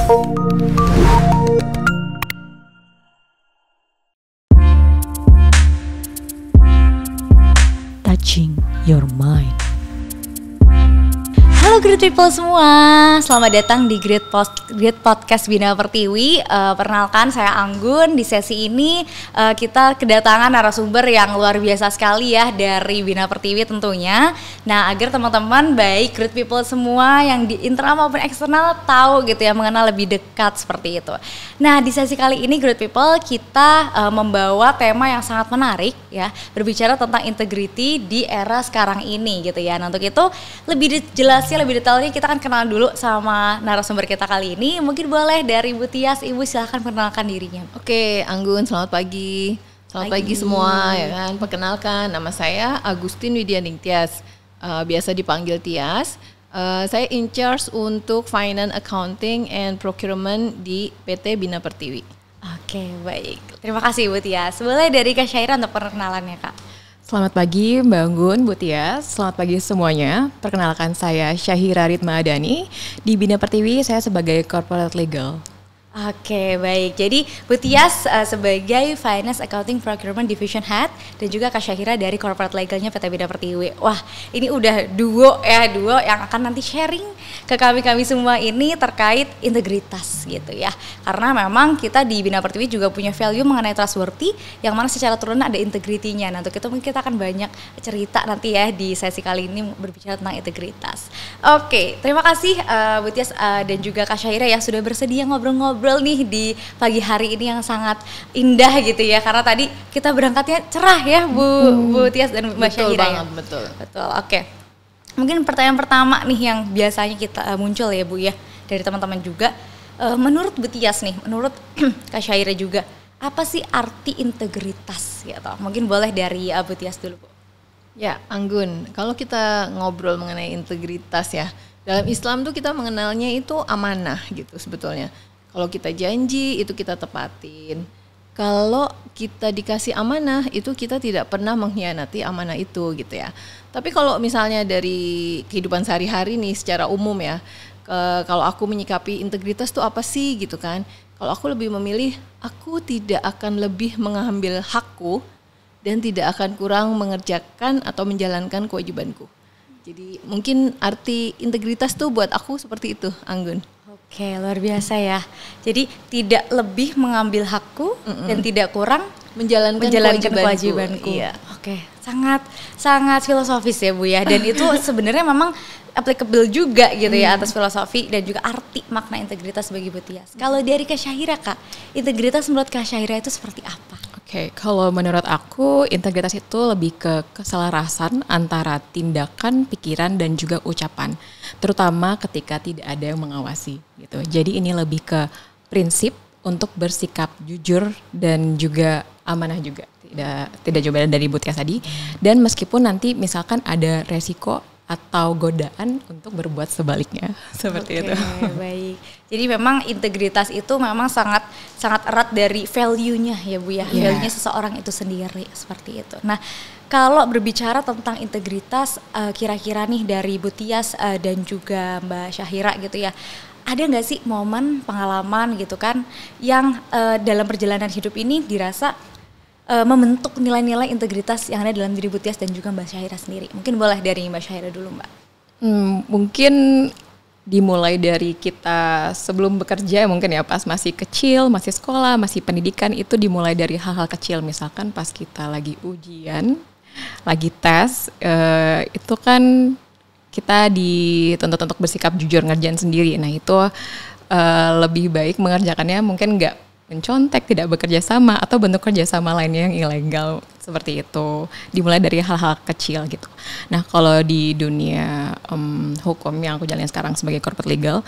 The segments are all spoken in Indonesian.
Touching your mind. Halo Great People semua, selamat datang di Great Podcast Bina Pertiwi. Perkenalkan, saya Anggun. Di sesi ini kita kedatangan narasumber yang luar biasa sekali ya dari Bina Pertiwi tentunya. Nah, agar teman-teman baik Great People semua yang di internal maupun eksternal tahu gitu ya, mengenal lebih dekat seperti itu. Nah, di sesi kali ini Great People kita membawa tema yang sangat menarik ya, berbicara tentang integrity di era sekarang ini gitu ya. Nah, untuk itu lebih jelasnya, lebih detailnya kita akan kenal dulu sama narasumber kita kali ini. Mungkin boleh dari Bu Tias, Ibu silahkan perkenalkan dirinya. Oke, Anggun, selamat pagi. Selamat pagi semua ya kan. Perkenalkan, nama saya Agustin Widyaning Tias. Biasa dipanggil Tias. Saya in charge untuk Finance, Accounting, and Procurement di PT Bina Pertiwi. Oke, baik. Terima kasih Bu Tias. Boleh dari Kak Syaira untuk perkenalannya, Kak. Selamat pagi Mbak Anggun, Bu Tias. Selamat pagi semuanya. Perkenalkan saya Syahira Ritma Adani. Di Bina Pertiwi saya sebagai Corporate Legal. Oke, baik. Jadi Bu Tias sebagai Finance, Accounting, Procurement Division Head dan juga Kak Syahira dari Corporate Legalnya PT Bina Pertiwi. Wah, ini udah duo yang akan nanti sharing ke kami semua ini terkait integritas gitu ya. Karena memang kita di Bina Pertiwi juga punya value mengenai trustworthy yang mana secara turunan ada integritinya. Nah, untuk itu mungkin kita akan banyak cerita nanti ya di sesi kali ini berbicara tentang integritas. Oke, terima kasih Bu Tias dan juga Kak Syahira ya sudah bersedia ngobrol-ngobrol nih di pagi hari ini yang sangat indah gitu ya, karena tadi kita berangkatnya cerah ya Bu Tias dan Mbak Syahira. Betul. Oke. Mungkin pertanyaan pertama nih yang biasanya kita muncul ya Bu ya dari teman-teman juga, menurut Bu Tias nih, menurut Kak Syahira juga, apa sih arti integritas gitu? Mungkin boleh dari Bu Tias dulu Bu. Ya, Anggun, kalau kita ngobrol mengenai integritas ya, dalam Islam tuh kita mengenalnya itu amanah gitu sebetulnya. Kalau kita janji itu kita tepatin. Kalau kita dikasih amanah itu kita tidak pernah mengkhianati amanah itu gitu ya. Tapi kalau misalnya dari kehidupan sehari-hari nih secara umum ya, kalau aku menyikapi integritas itu apa sih gitu kan. Kalau aku lebih memilih aku tidak akan lebih mengambil hakku dan tidak akan kurang mengerjakan atau menjalankan kewajibanku. Jadi mungkin arti integritas tuh buat aku seperti itu, Anggun. Oke, luar biasa ya. Jadi tidak lebih mengambil hakku dan tidak kurang menjalankan kewajibanku. Iya. Oke, sangat filosofis ya Bu ya. Dan itu sebenarnya memang applicable juga gitu ya atas filosofi dan juga arti makna integritas bagi Bu Tias. Kalau dari Kak Syahira, Kak, integritas menurut Kak Syahira itu seperti apa? Oke, kalau menurut aku integritas itu lebih ke keselarasan antara tindakan, pikiran dan juga ucapan, terutama ketika tidak ada yang mengawasi gitu. Jadi ini lebih ke prinsip untuk bersikap jujur dan juga amanah juga. Tidak jauh beda dari Bu Tias tadi. Dan meskipun nanti misalkan ada resiko atau godaan untuk berbuat sebaliknya, seperti itu. Baik. Jadi memang integritas itu memang sangat erat dari value-nya ya Bu ya. Yeah. Value-nya seseorang itu sendiri seperti itu. Nah, kalau berbicara tentang integritas kira-kira nih dari Bu Tias dan juga Mbak Syahira gitu ya. Ada nggak sih momen pengalaman gitu kan yang dalam perjalanan hidup ini dirasa membentuk nilai-nilai integritas yang ada dalam diri Bu Tias dan juga Mbak Syahira sendiri? Mungkin boleh dari Mbak Syahira dulu Mbak. Mungkin dimulai dari kita sebelum bekerja mungkin ya, pas masih kecil, masih sekolah, masih pendidikan, itu dimulai dari hal-hal kecil. Misalkan pas kita lagi ujian, lagi tes, itu kan kita dituntut untuk bersikap jujur ngerjain sendiri. Nah itu lebih baik mengerjakannya mungkin nggak mencontek, tidak bekerja sama atau bentuk kerjasama lainnya yang ilegal seperti itu. Dimulai dari hal-hal kecil gitu. Nah kalau di dunia hukum yang aku jalanin sekarang sebagai corporate legal,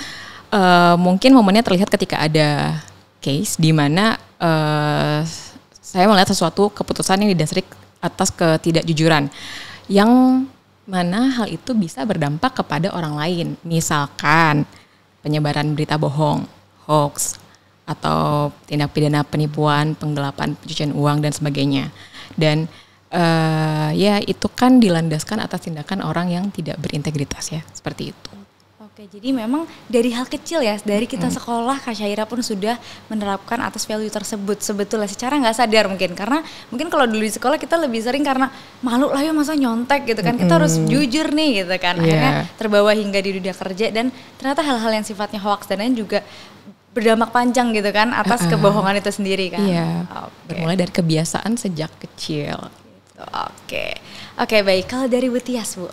mungkin momennya terlihat ketika ada case di mana saya melihat sesuatu keputusan yang didasari atas ketidakjujuran, yang mana hal itu bisa berdampak kepada orang lain. Misalkan penyebaran berita bohong, hoax, atau tindak pidana penipuan, penggelapan, pencucian uang dan sebagainya. Dan ya itu kan dilandaskan atas tindakan orang yang tidak berintegritas ya, seperti itu. Oke, jadi memang dari hal kecil ya, dari kita sekolah Kak Syaira pun sudah menerapkan atas value tersebut sebetulnya secara nggak sadar mungkin, karena mungkin kalau dulu di sekolah kita lebih sering karena malu lah ya masa nyontek gitu kan, kita harus jujur nih gitu kan, akhirnya terbawa hingga di dunia kerja dan ternyata hal-hal yang sifatnya hoax dan lain juga berdampak panjang gitu kan atas kebohongan itu sendiri kan. Iya, bermulai dari kebiasaan sejak kecil. Oke, baik, kalau dari Bu Tias Bu.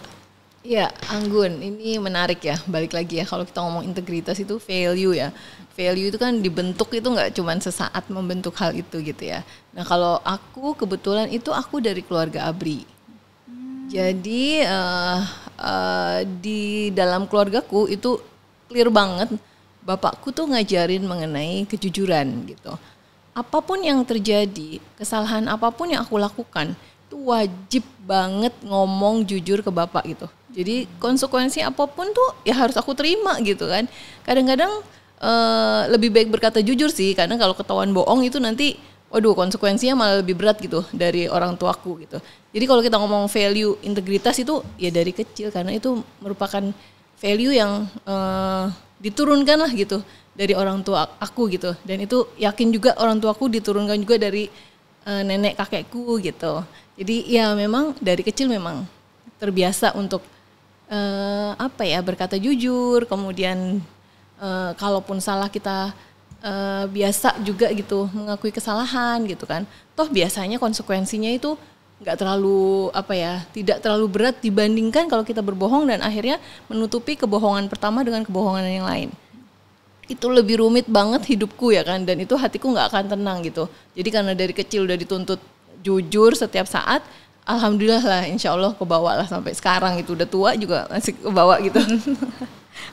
Ya, Anggun, ini menarik ya. Balik lagi ya, kalau kita ngomong integritas itu value ya. Value itu kan dibentuk itu nggak cuma sesaat membentuk hal itu gitu ya. Nah, kalau aku kebetulan itu aku dari keluarga ABRI. Jadi di dalam keluargaku itu clear banget. Bapakku tuh ngajarin mengenai kejujuran gitu. Apapun yang terjadi, kesalahan apapun yang aku lakukan, itu wajib banget ngomong jujur ke bapak gitu. Jadi konsekuensi apapun tuh ya harus aku terima gitu kan. Kadang-kadang lebih baik berkata jujur sih, karena kalau ketahuan bohong itu nanti waduh konsekuensinya malah lebih berat gitu dari orang tuaku gitu. Jadi kalau kita ngomong value integritas itu ya dari kecil, karena itu merupakan value yang diturunkan lah gitu dari orang tua aku gitu. Dan itu yakin juga orang tuaku diturunkan juga dari nenek kakekku gitu. Jadi ya memang dari kecil memang terbiasa untuk berkata jujur, kemudian kalaupun salah kita biasa juga gitu mengakui kesalahan gitu kan. Toh biasanya konsekuensinya itu nggak terlalu tidak terlalu berat dibandingkan kalau kita berbohong dan akhirnya menutupi kebohongan pertama dengan kebohongan yang lain. Itu lebih rumit banget hidupku ya kan, dan itu hatiku nggak akan tenang gitu. Jadi karena dari kecil udah dituntut jujur setiap saat, alhamdulillah lah, insya Allah kebawa lah sampai sekarang, itu udah tua juga masih kebawa gitu.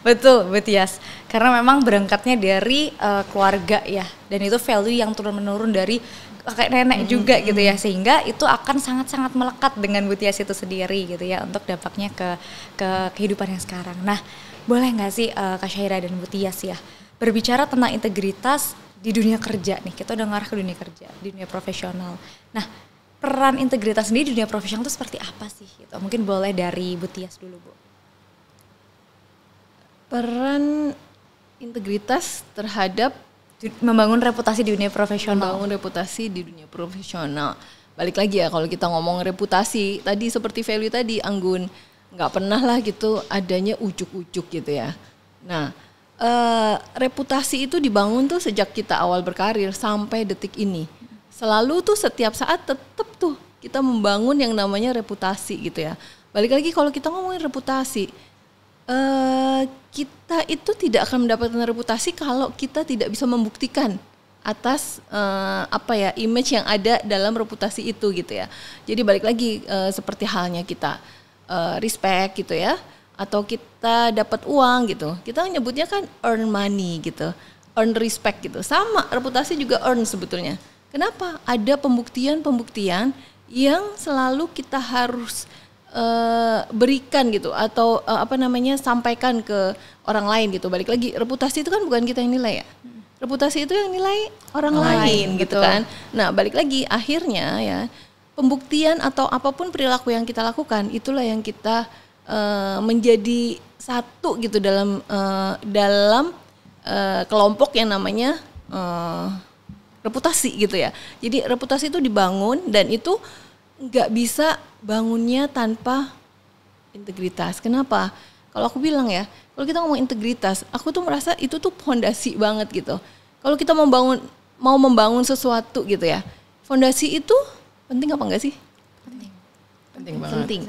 Betul, Tias. Karena memang berangkatnya dari keluarga ya, dan itu value yang turun menurun dari kakek nenek juga gitu ya, sehingga itu akan sangat-sangat melekat dengan Bu Tias itu sendiri gitu ya untuk dampaknya ke kehidupan yang sekarang. Nah, boleh nggak sih Kak Syaira dan Bu Tias ya berbicara tentang integritas di dunia kerja nih, kita udah ngarah ke dunia kerja, di dunia profesional. Nah, peran integritas sendiri di dunia profesional itu seperti apa sih? Gitu. Mungkin boleh dari Bu Tias dulu, Bu. Peran integritas terhadap membangun reputasi di dunia profesional. Membangun reputasi di dunia profesional. Balik lagi ya, kalau kita ngomong reputasi, tadi seperti value tadi, Anggun, nggak pernah lah gitu adanya ujuk-ujuk gitu ya. Nah, reputasi itu dibangun tuh sejak kita awal berkarir sampai detik ini. Selalu tuh setiap saat tetap tuh kita membangun yang namanya reputasi gitu ya. Balik lagi kalau kita ngomongin reputasi, kita itu tidak akan mendapatkan reputasi kalau kita tidak bisa membuktikan atas image yang ada dalam reputasi itu gitu ya. Jadi balik lagi seperti halnya kita respect gitu ya, atau kita dapat uang gitu, kita nyebutnya kan earn money gitu, earn respect gitu. Sama reputasi juga earn sebetulnya. Kenapa? Ada pembuktian yang selalu kita harus berikan gitu, atau sampaikan ke orang lain gitu. Balik lagi, reputasi itu kan bukan kita yang nilai ya. Reputasi itu yang nilai orang lain gitu kan. Nah, balik lagi akhirnya ya, pembuktian atau apapun perilaku yang kita lakukan itulah yang kita menjadi satu gitu dalam kelompok yang namanya reputasi gitu ya. Jadi reputasi itu dibangun, dan itu nggak bisa bangunnya tanpa integritas. Kenapa? Kalau aku bilang ya, kalau kita ngomong integritas, aku tuh merasa itu tuh fondasi banget gitu. Kalau kita mau membangun sesuatu gitu ya, fondasi itu penting apa enggak sih? Penting banget. Penting.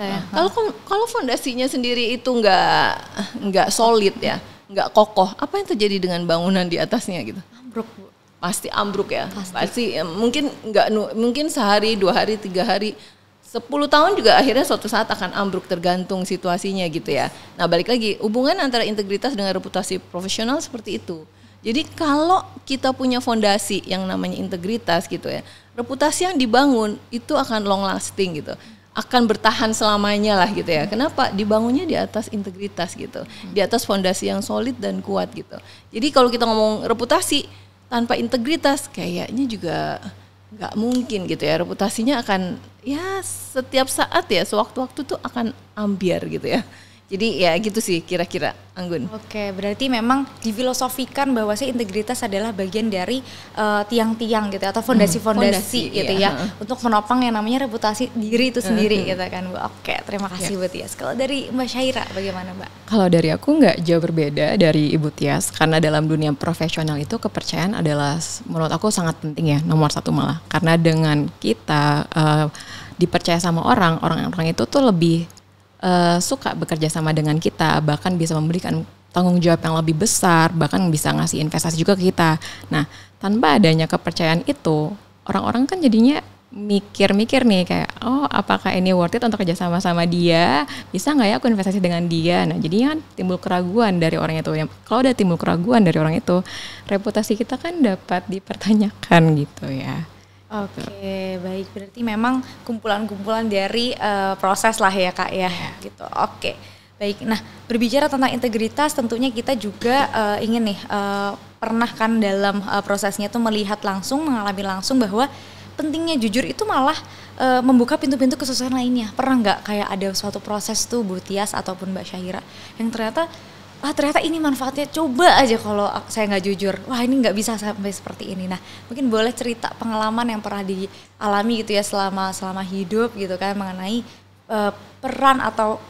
Kalau fondasinya sendiri itu nggak solid ya, nggak kokoh, apa yang terjadi dengan bangunan di atasnya gitu? Ambruk, Bu. Pasti ambruk ya. Pasti mungkin sehari, 2 hari, 3 hari, 10 tahun juga akhirnya suatu saat akan ambruk, tergantung situasinya gitu ya. Nah, balik lagi, hubungan antara integritas dengan reputasi profesional seperti itu. Jadi kalau kita punya fondasi yang namanya integritas gitu ya, reputasi yang dibangun itu akan long lasting gitu, akan bertahan selamanya lah gitu ya. Kenapa? Dibangunnya di atas integritas gitu, di atas fondasi yang solid dan kuat gitu. Jadi kalau kita ngomong reputasi tanpa integritas, kayaknya juga nggak mungkin gitu ya. Reputasinya akan ya setiap saat ya, sewaktu-waktu tuh akan ambiar gitu ya. Jadi ya gitu sih kira-kira, Anggun. Oke, berarti memang difilosofikan bahwa sih integritas adalah bagian dari tiang-tiang gitu atau fondasi-fondasi gitu ya untuk menopang yang namanya reputasi diri itu sendiri gitu kan Bu. Oke, terima kasih Bu Tias. Kalau dari Mbak Syaira bagaimana Mbak? Kalau dari aku nggak jauh berbeda dari Ibu Tias, karena dalam dunia profesional itu kepercayaan adalah menurut aku sangat penting ya, nomor satu malah. Karena dengan kita dipercaya sama orang-orang itu tuh lebih suka bekerja sama dengan kita, bahkan bisa memberikan tanggung jawab yang lebih besar, bahkan bisa ngasih investasi juga ke kita. Nah, tanpa adanya kepercayaan itu, orang-orang kan jadinya mikir-mikir nih kayak, oh apakah ini worth it untuk kerja sama dia, bisa nggak ya aku investasi dengan dia. Nah jadinya kan timbul keraguan dari orang itu. Kalau udah timbul keraguan dari orang itu, reputasi kita kan dapat dipertanyakan gitu ya. Oke, baik. Berarti memang kumpulan-kumpulan dari proses lah ya Kak ya, gitu. Oke, baik. Nah, berbicara tentang integritas, tentunya kita juga ingin nih pernah kan dalam prosesnya tuh melihat langsung, mengalami langsung bahwa pentingnya jujur itu malah membuka pintu-pintu kesuksesan lainnya. Pernah nggak kayak ada suatu proses tuh Bu Tias ataupun Mbak Syahira yang ternyata ini manfaatnya, coba aja kalau saya nggak jujur, wah ini nggak bisa sampai seperti ini. Nah mungkin boleh cerita pengalaman yang pernah dialami gitu ya selama hidup gitu kan mengenai peran atau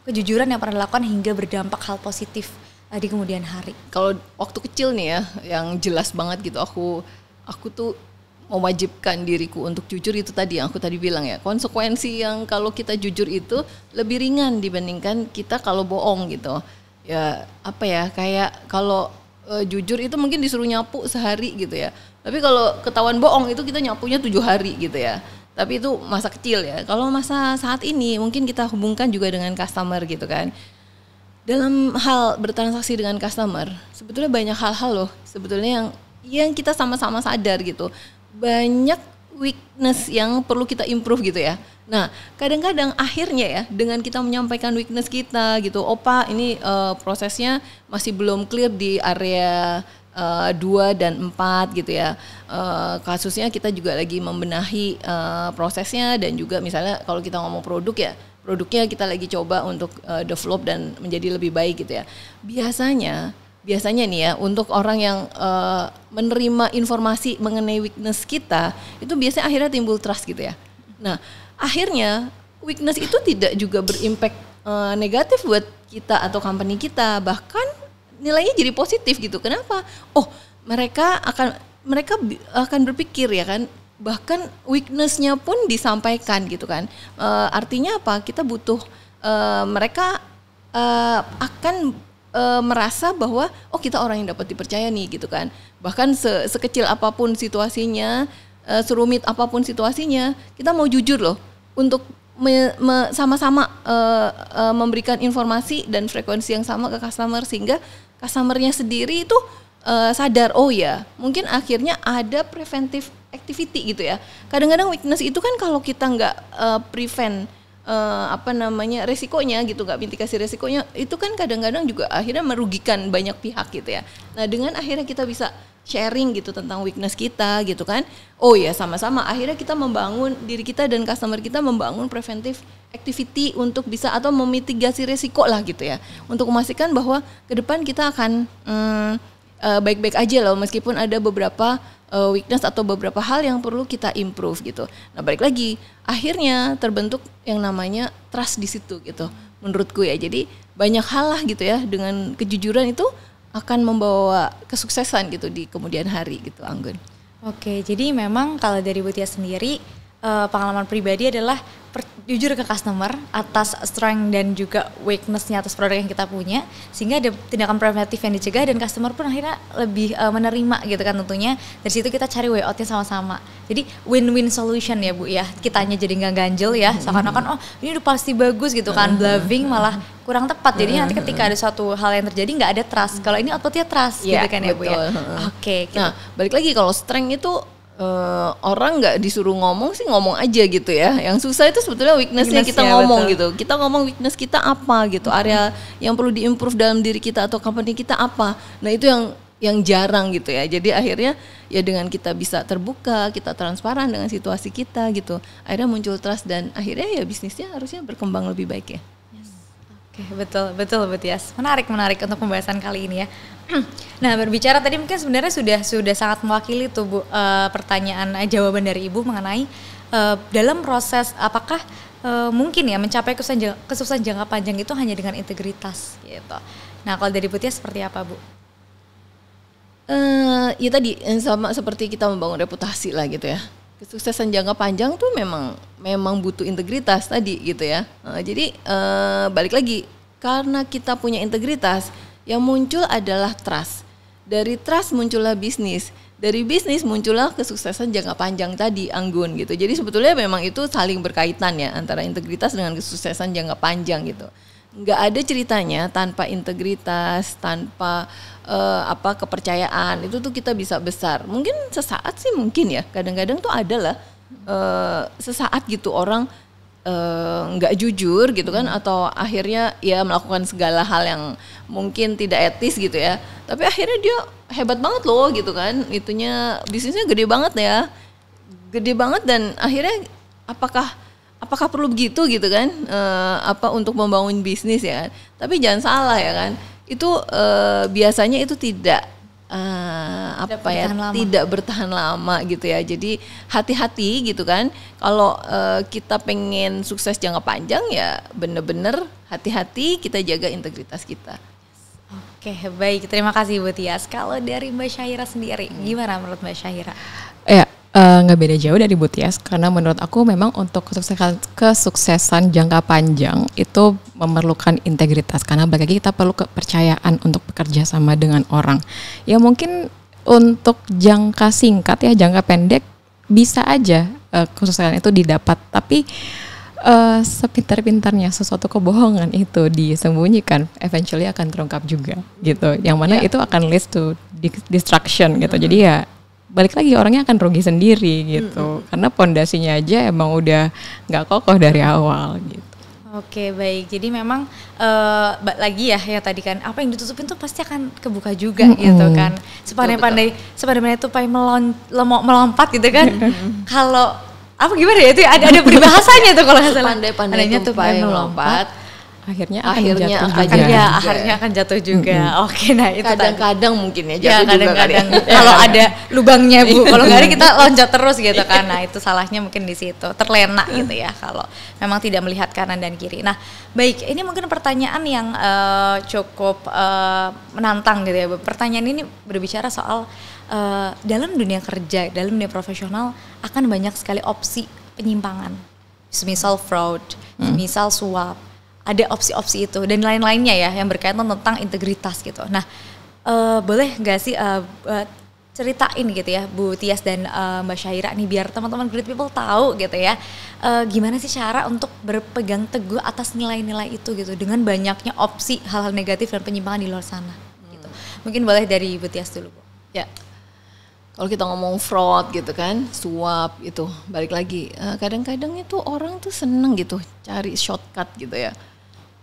kejujuran yang pernah dilakukan hingga berdampak hal positif di kemudian hari. Kalau waktu kecil nih ya, yang jelas banget gitu, aku tuh mewajibkan diriku untuk jujur itu tadi yang aku tadi bilang ya, konsekuensi yang kalau kita jujur itu lebih ringan dibandingkan kita kalau bohong gitu ya. Apa ya, kayak kalau jujur itu mungkin disuruh nyapu sehari gitu ya, tapi kalau ketahuan bohong itu kita nyapunya 7 hari gitu ya. Tapi itu masa kecil ya. Kalau masa saat ini mungkin kita hubungkan juga dengan customer gitu kan. Dalam hal bertransaksi dengan customer sebetulnya banyak hal-hal loh sebetulnya yang kita sama-sama sadar gitu. Banyak weakness yang perlu kita improve gitu ya. Nah, kadang-kadang akhirnya ya dengan kita menyampaikan weakness kita gitu, Pak ini prosesnya masih belum clear di area 2 dan 4 gitu ya. Kasusnya kita juga lagi membenahi prosesnya, dan juga misalnya kalau kita ngomong produknya kita lagi coba untuk develop dan menjadi lebih baik gitu ya. Biasanya nih ya, untuk orang yang menerima informasi mengenai weakness kita, itu biasanya akhirnya timbul trust gitu ya. Nah, akhirnya weakness itu tidak juga berimpact negatif buat kita atau company kita, bahkan nilainya jadi positif gitu. Kenapa? Oh, mereka akan berpikir ya kan, bahkan weakness-nya pun disampaikan gitu kan. Artinya apa? Kita butuh mereka akan merasa bahwa oh kita orang yang dapat dipercaya nih gitu kan. Bahkan sekecil apapun situasinya, serumit apapun situasinya, kita mau jujur loh untuk sama-sama memberikan informasi dan frekuensi yang sama ke customer, sehingga customernya sendiri itu sadar, oh ya mungkin akhirnya ada preventive activity gitu ya. Kadang-kadang weakness itu kan kalau kita nggak prevent resikonya gitu, nggak mitigasi resikonya, itu kan kadang-kadang juga akhirnya merugikan banyak pihak gitu ya. Nah dengan akhirnya kita bisa sharing gitu tentang weakness kita gitu kan, oh ya sama-sama akhirnya kita membangun diri kita dan customer kita membangun preventive activity untuk bisa atau memitigasi resiko lah gitu ya, untuk memastikan bahwa ke depan kita akan baik-baik aja loh, meskipun ada beberapa weakness atau beberapa hal yang perlu kita improve gitu. Nah balik lagi, akhirnya terbentuk yang namanya trust di situ gitu, menurutku ya. Jadi banyak hal lah gitu ya, dengan kejujuran itu akan membawa kesuksesan gitu di kemudian hari gitu, Anggun. Oke, jadi memang kalau dari Bu Tia sendiri, pengalaman pribadi adalah jujur ke customer atas strength dan juga weakness-nya atas produk yang kita punya, sehingga ada tindakan preventif yang dicegah dan customer pun akhirnya lebih menerima gitu kan tentunya. Dari situ kita cari way out-nya sama-sama. Jadi win-win solution ya Bu ya. Kitanya jadi nggak ganjel ya, seakan-akan oh ini udah pasti bagus gitu kan, bluffing malah kurang tepat. Jadi nanti ketika ada suatu hal yang terjadi nggak ada trust. Kalau ini outputnya trust gitu kan ya Bu ya. Oke. Nah balik lagi, kalau strength itu orang nggak disuruh ngomong sih, ngomong aja gitu ya. Yang susah itu sebetulnya weakness-nya kita ngomong betul. Gitu. Kita ngomong weakness kita apa gitu, area yang perlu diimprove dalam diri kita atau company kita apa. Nah itu yang jarang gitu ya. Jadi akhirnya ya dengan kita bisa terbuka, kita transparan dengan situasi kita gitu, akhirnya muncul trust dan akhirnya ya bisnisnya harusnya berkembang lebih baik ya. Oke, betul Bu Tias. Menarik untuk pembahasan kali ini ya. Nah, berbicara tadi mungkin sebenarnya sudah sangat mewakili tuh Bu, pertanyaan jawaban dari Ibu mengenai dalam proses apakah mungkin ya mencapai kesuksesan jangka panjang itu hanya dengan integritas gitu. Nah, kalau dari Bu Tias seperti apa Bu? Ya tadi sama seperti kita membangun reputasi lah gitu ya. Kesuksesan jangka panjang tuh memang butuh integritas tadi gitu ya. Jadi balik lagi, karena kita punya integritas, yang muncul adalah trust. Dari trust muncullah bisnis. Dari bisnis muncullah kesuksesan jangka panjang tadi, Anggun gitu. Jadi sebetulnya memang itu saling berkaitan ya, antara integritas dengan kesuksesan jangka panjang gitu. Nggak ada ceritanya tanpa integritas, tanpa kepercayaan itu tuh kita bisa besar. Mungkin sesaat sih mungkin ya, kadang-kadang tuh adalah sesaat gitu orang nggak jujur gitu kan, atau akhirnya ya melakukan segala hal yang mungkin tidak etis gitu ya. Tapi akhirnya dia hebat banget loh gitu kan, itunya bisnisnya gede banget dan akhirnya apakah perlu begitu gitu kan, untuk membangun bisnis ya kan. Tapi jangan salah ya kan, itu biasanya itu tidak bertahan lama gitu ya. Jadi hati-hati gitu kan, kalau kita pengen sukses jangka panjang ya bener-bener hati-hati kita jaga integritas kita. Oke, baik, terima kasih Bu Tias. Kalau dari Mbak Syahira sendiri, gimana menurut Mbak Syahira? Ya, nggak beda jauh dari Bu Tias, karena menurut aku memang untuk kesuksesan jangka panjang itu memerlukan integritas, karena bagi kita perlu kepercayaan untuk bekerja sama dengan orang. Ya mungkin untuk jangka singkat ya, jangka pendek bisa aja kesuksesan itu didapat, tapi sepintar-pintarnya sesuatu kebohongan itu disembunyikan, eventually akan terungkap juga gitu. Yang mana itu akan lead to distraction gitu. Jadi ya balik lagi orangnya akan rugi sendiri gitu, karena pondasinya aja emang udah nggak kokoh dari awal gitu. Oke, baik. Jadi memang lagi ya tadi kan, apa yang ditutupin tuh pasti akan kebuka juga gitu kan. Sepandai-pandai tupai melompat gitu kan. Kalau apa gimana ya itu ada peribahasanya tuh kalau nggak salah. Pandai-pandai tupai melompat, akhirnya akan jatuh juga. Oke, nah itu kadang-kadang mungkin ya jatuh juga kadang-kadang kalau ada lubangnya Bu, kalau nggak ada kita loncat terus gitu kan. Nah itu salahnya mungkin di situ, terlena gitu ya kalau memang tidak melihat kanan dan kiri. Nah baik, ini mungkin pertanyaan yang cukup menantang gitu ya Bu. Pertanyaan ini berbicara soal dalam dunia kerja, dalam dunia profesional akan banyak sekali opsi penyimpangan, semisal fraud, semisal suap. Ada opsi-opsi itu dan lain-lainnya ya yang berkaitan tentang integritas gitu. Nah, boleh nggak sih ceritain gitu ya Bu Tias dan Mbak Syahira nih, biar teman-teman Great People tahu gitu ya, gimana sih cara untuk berpegang teguh atas nilai-nilai itu gitu dengan banyaknya opsi hal-hal negatif dan penyimpangan di luar sana gitu. Mungkin boleh dari Bu Tias dulu Bu. Ya. Kalau kita ngomong fraud gitu kan, suap itu, balik lagi, kadang-kadang itu orang tuh seneng gitu cari shortcut gitu ya,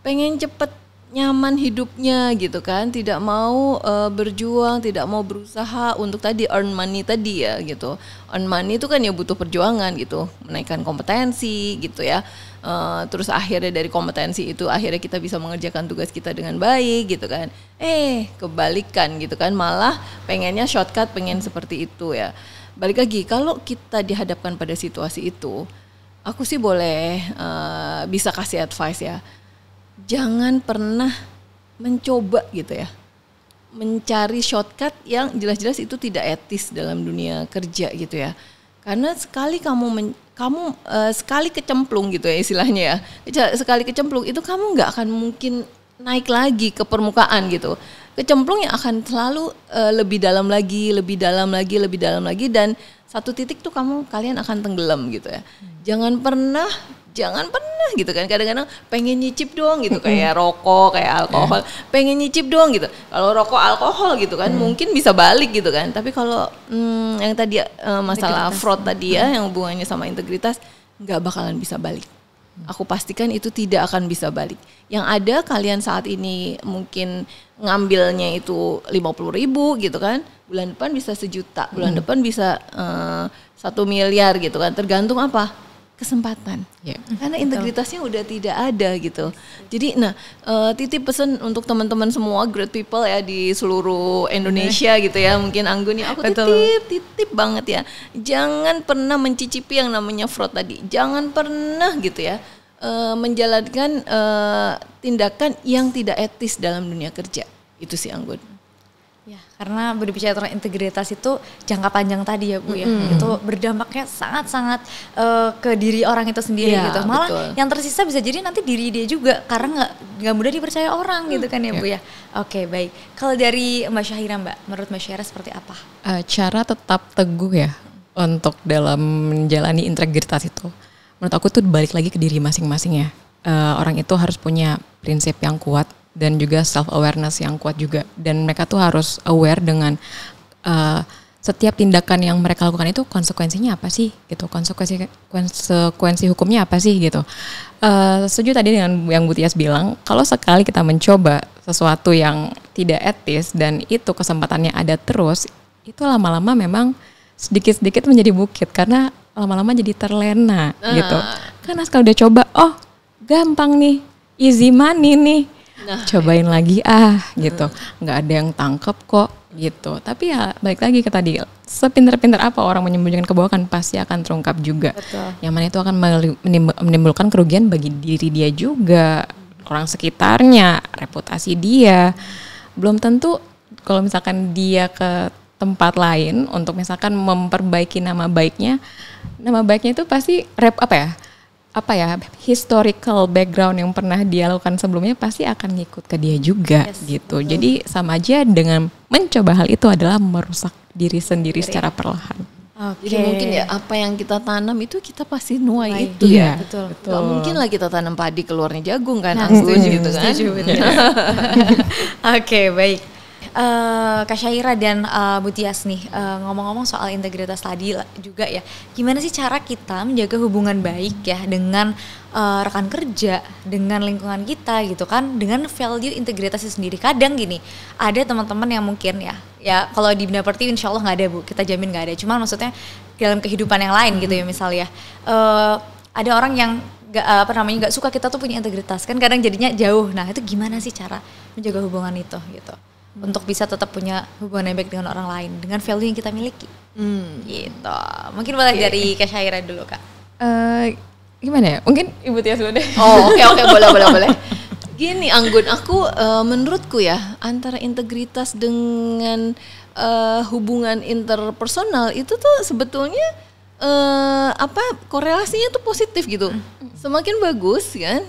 pengen cepet nyaman hidupnya gitu kan, tidak mau berjuang, tidak mau berusaha untuk tadi earn money tadi ya gitu. Earn money itu kan ya butuh perjuangan gitu, menaikkan kompetensi gitu ya. Terus akhirnya dari kompetensi itu akhirnya kita bisa mengerjakan tugas kita dengan baik gitu kan. Kebalikan gitu kan, malah pengennya shortcut, pengen seperti itu ya. Balik lagi, kalau kita dihadapkan pada situasi itu, aku sih boleh bisa kasih advice ya. Jangan pernah mencoba gitu ya, mencari shortcut yang jelas-jelas itu tidak etis dalam dunia kerja gitu ya. Karena sekali kamu sekali kecemplung gitu ya istilahnya ya, sekali kecemplung itu kamu nggak akan mungkin naik lagi ke permukaan gitu. Kecemplung yang akan selalu lebih dalam lagi, dan satu titik tuh kalian akan tenggelam gitu ya. Jangan pernah gitu kan, kadang-kadang pengen nyicip doang gitu, kayak rokok, kayak alkohol, pengen nyicip doang gitu. Kalau rokok, alkohol gitu kan mungkin bisa balik gitu kan, tapi kalau yang tadi masalah fraud tadi ya, yang hubungannya sama integritas, nggak bakalan bisa balik. Aku pastikan itu tidak akan bisa balik. Yang ada kalian saat ini mungkin ngambilnya itu 50.000 gitu kan, bulan depan bisa 1 juta, bulan depan bisa 1 miliar gitu kan, tergantung apa? kesempatan. Yeah. Karena integritasnya udah tidak ada gitu. Jadi titip pesan untuk teman-teman semua great people ya di seluruh Indonesia gitu ya. Mungkin Anggun ya, aku titip banget ya. Jangan pernah mencicipi yang namanya fraud tadi. Jangan pernah gitu ya menjalankan tindakan yang tidak etis dalam dunia kerja. Itu sih Anggun. Ya, karena berbicara tentang integritas itu jangka panjang tadi ya Bu ya, itu berdampaknya sangat-sangat ke diri orang itu sendiri Ya, gitu. Malah betul. yang tersisa bisa jadi nanti diri dia juga karena nggak mudah dipercaya orang gitu kan ya Bu ya. Oke baik. Kalau dari Mbak Syahira Mbak, menurut Mbak Syahira seperti apa? Cara tetap teguh ya untuk dalam menjalani integritas itu. Menurut aku tuh balik lagi ke diri masing-masing ya. Orang itu harus punya prinsip yang kuat dan juga self awareness yang kuat juga, dan mereka tuh harus aware dengan setiap tindakan yang mereka lakukan itu konsekuensinya apa sih gitu, konsekuensi hukumnya apa sih gitu. Setuju tadi dengan yang Bu Tias bilang, kalau sekali kita mencoba sesuatu yang tidak etis dan itu kesempatannya ada terus, itu lama-lama memang sedikit-sedikit menjadi bukit karena lama-lama jadi terlena gitu. Karena sekali udah coba, oh gampang nih, easy money nih. Cobain lagi gitu, nggak ada yang tangkep kok gitu. Tapi ya balik lagi ke tadi, sepintar-pintar apa orang menyembunyikan kebohongan pasti akan terungkap juga. Betul. Yang mana itu akan menimbulkan kerugian bagi diri dia juga, orang sekitarnya, reputasi dia. Belum tentu kalau misalkan dia ke tempat lain untuk misalkan memperbaiki nama baiknya itu pasti historical background yang pernah dia lakukan sebelumnya pasti akan ngikut ke dia juga gitu. Betul. Jadi sama aja dengan mencoba hal itu adalah merusak diri sendiri secara perlahan. Jadi mungkin ya apa yang kita tanam itu kita pasti nuai itu Iya, ya. betul. Gak mungkin lah kita tanam padi keluarnya jagung kan. Setuju, gitu kan. setuju, betul. Oke, baik. Kak Syahira dan Bu Tias nih, ngomong-ngomong soal integritas tadi juga ya, gimana sih cara kita menjaga hubungan baik ya dengan rekan kerja, dengan lingkungan kita gitu kan, dengan value integritasnya sendiri. Kadang gini, ada teman-teman yang mungkin ya kalau di Bina Pertiwi insya Allah nggak ada Bu, kita jamin nggak ada. Cuman maksudnya dalam kehidupan yang lain gitu ya misalnya, ada orang yang nggak suka kita tuh punya integritas kan, kadang jadinya jauh. Nah itu gimana sih cara menjaga hubungan itu gitu? Untuk bisa tetap punya hubungan yang baik dengan orang lain dengan value yang kita miliki gitu. Mungkin boleh dari Kak Syahira dulu Kak. Gimana ya, mungkin Ibu Tias dulu deh. Oke, boleh. Gini Anggun, aku menurutku ya antara integritas dengan hubungan interpersonal itu tuh sebetulnya korelasinya tuh positif gitu. Semakin bagus kan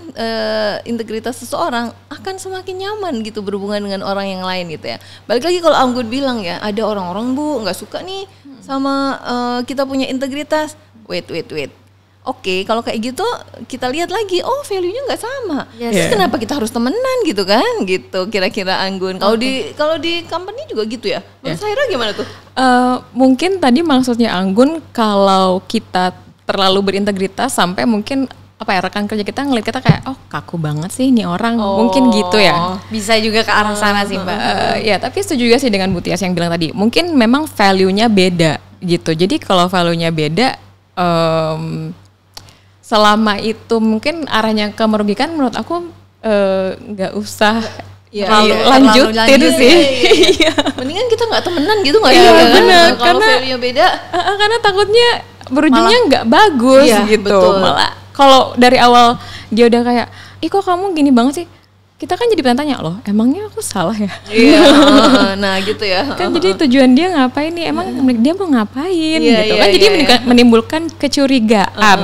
integritas seseorang akan semakin nyaman gitu berhubungan dengan orang yang lain gitu ya. Balik lagi kalau Anggun bilang ya, ada orang-orang Bu nggak suka nih sama kita punya integritas. Wait. Oke, kalau kayak gitu kita lihat lagi, oh value-nya nggak sama. Terus kenapa kita harus temenan gitu kan? Gitu kira-kira Anggun. Kalau di company juga gitu ya. Menurut Syahira gimana tuh? Mungkin tadi maksudnya Anggun kalau kita terlalu berintegritas sampai mungkin rekan kerja kita ngeliat kita kayak kaku banget sih nih orang, mungkin gitu ya. Bisa juga ke arah sana sih Mbak. Ya tapi setuju juga sih dengan Bu Tias yang bilang tadi, mungkin memang value-nya beda gitu. Jadi kalau value-nya beda, selama itu mungkin arahnya ke merugikan, menurut aku nggak usah lanjutin sih. Iya. Mendingan kita nggak temenan gitu nggak ya? Iya benar, kalau value-nya beda. Karena takutnya berujungnya nggak bagus gitu. Betul. Malah kalau dari awal dia udah kayak, kok kamu gini banget sih? Kita kan jadi tanya loh, emangnya aku salah ya? Iya, nah gitu ya. Kan jadi tujuan dia ngapain nih? Emang dia mau ngapain gitu kan? Jadi menimbulkan kecurigaan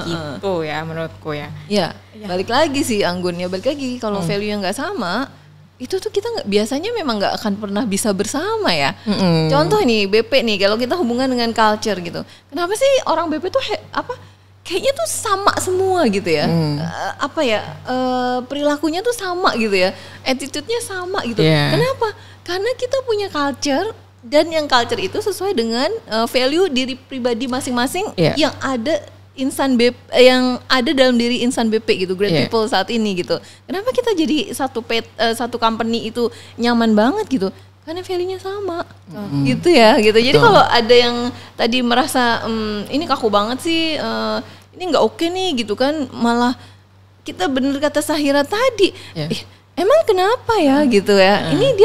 gitu ya menurutku ya. Iya, balik lagi sih Anggun ya, balik lagi kalau value yang nggak sama, itu tuh kita biasanya memang nggak akan pernah bisa bersama ya. Contoh nih BP nih, kalau kita hubungan dengan culture gitu, kenapa sih orang BP tuh kayaknya tuh sama semua gitu ya, perilakunya tuh sama gitu ya, attitude-nya sama gitu. Kenapa? Karena kita punya culture dan yang culture itu sesuai dengan value diri pribadi masing-masing yang ada yang ada dalam diri insan BP gitu, great people saat ini gitu. Kenapa kita jadi satu company itu nyaman banget gitu? Karena value-nya sama, gitu ya, gitu. Jadi kalau ada yang tadi merasa ini kaku banget sih, ini nggak oke nih gitu kan, malah kita bener kata Sahira tadi, emang kenapa ya gitu ya, ini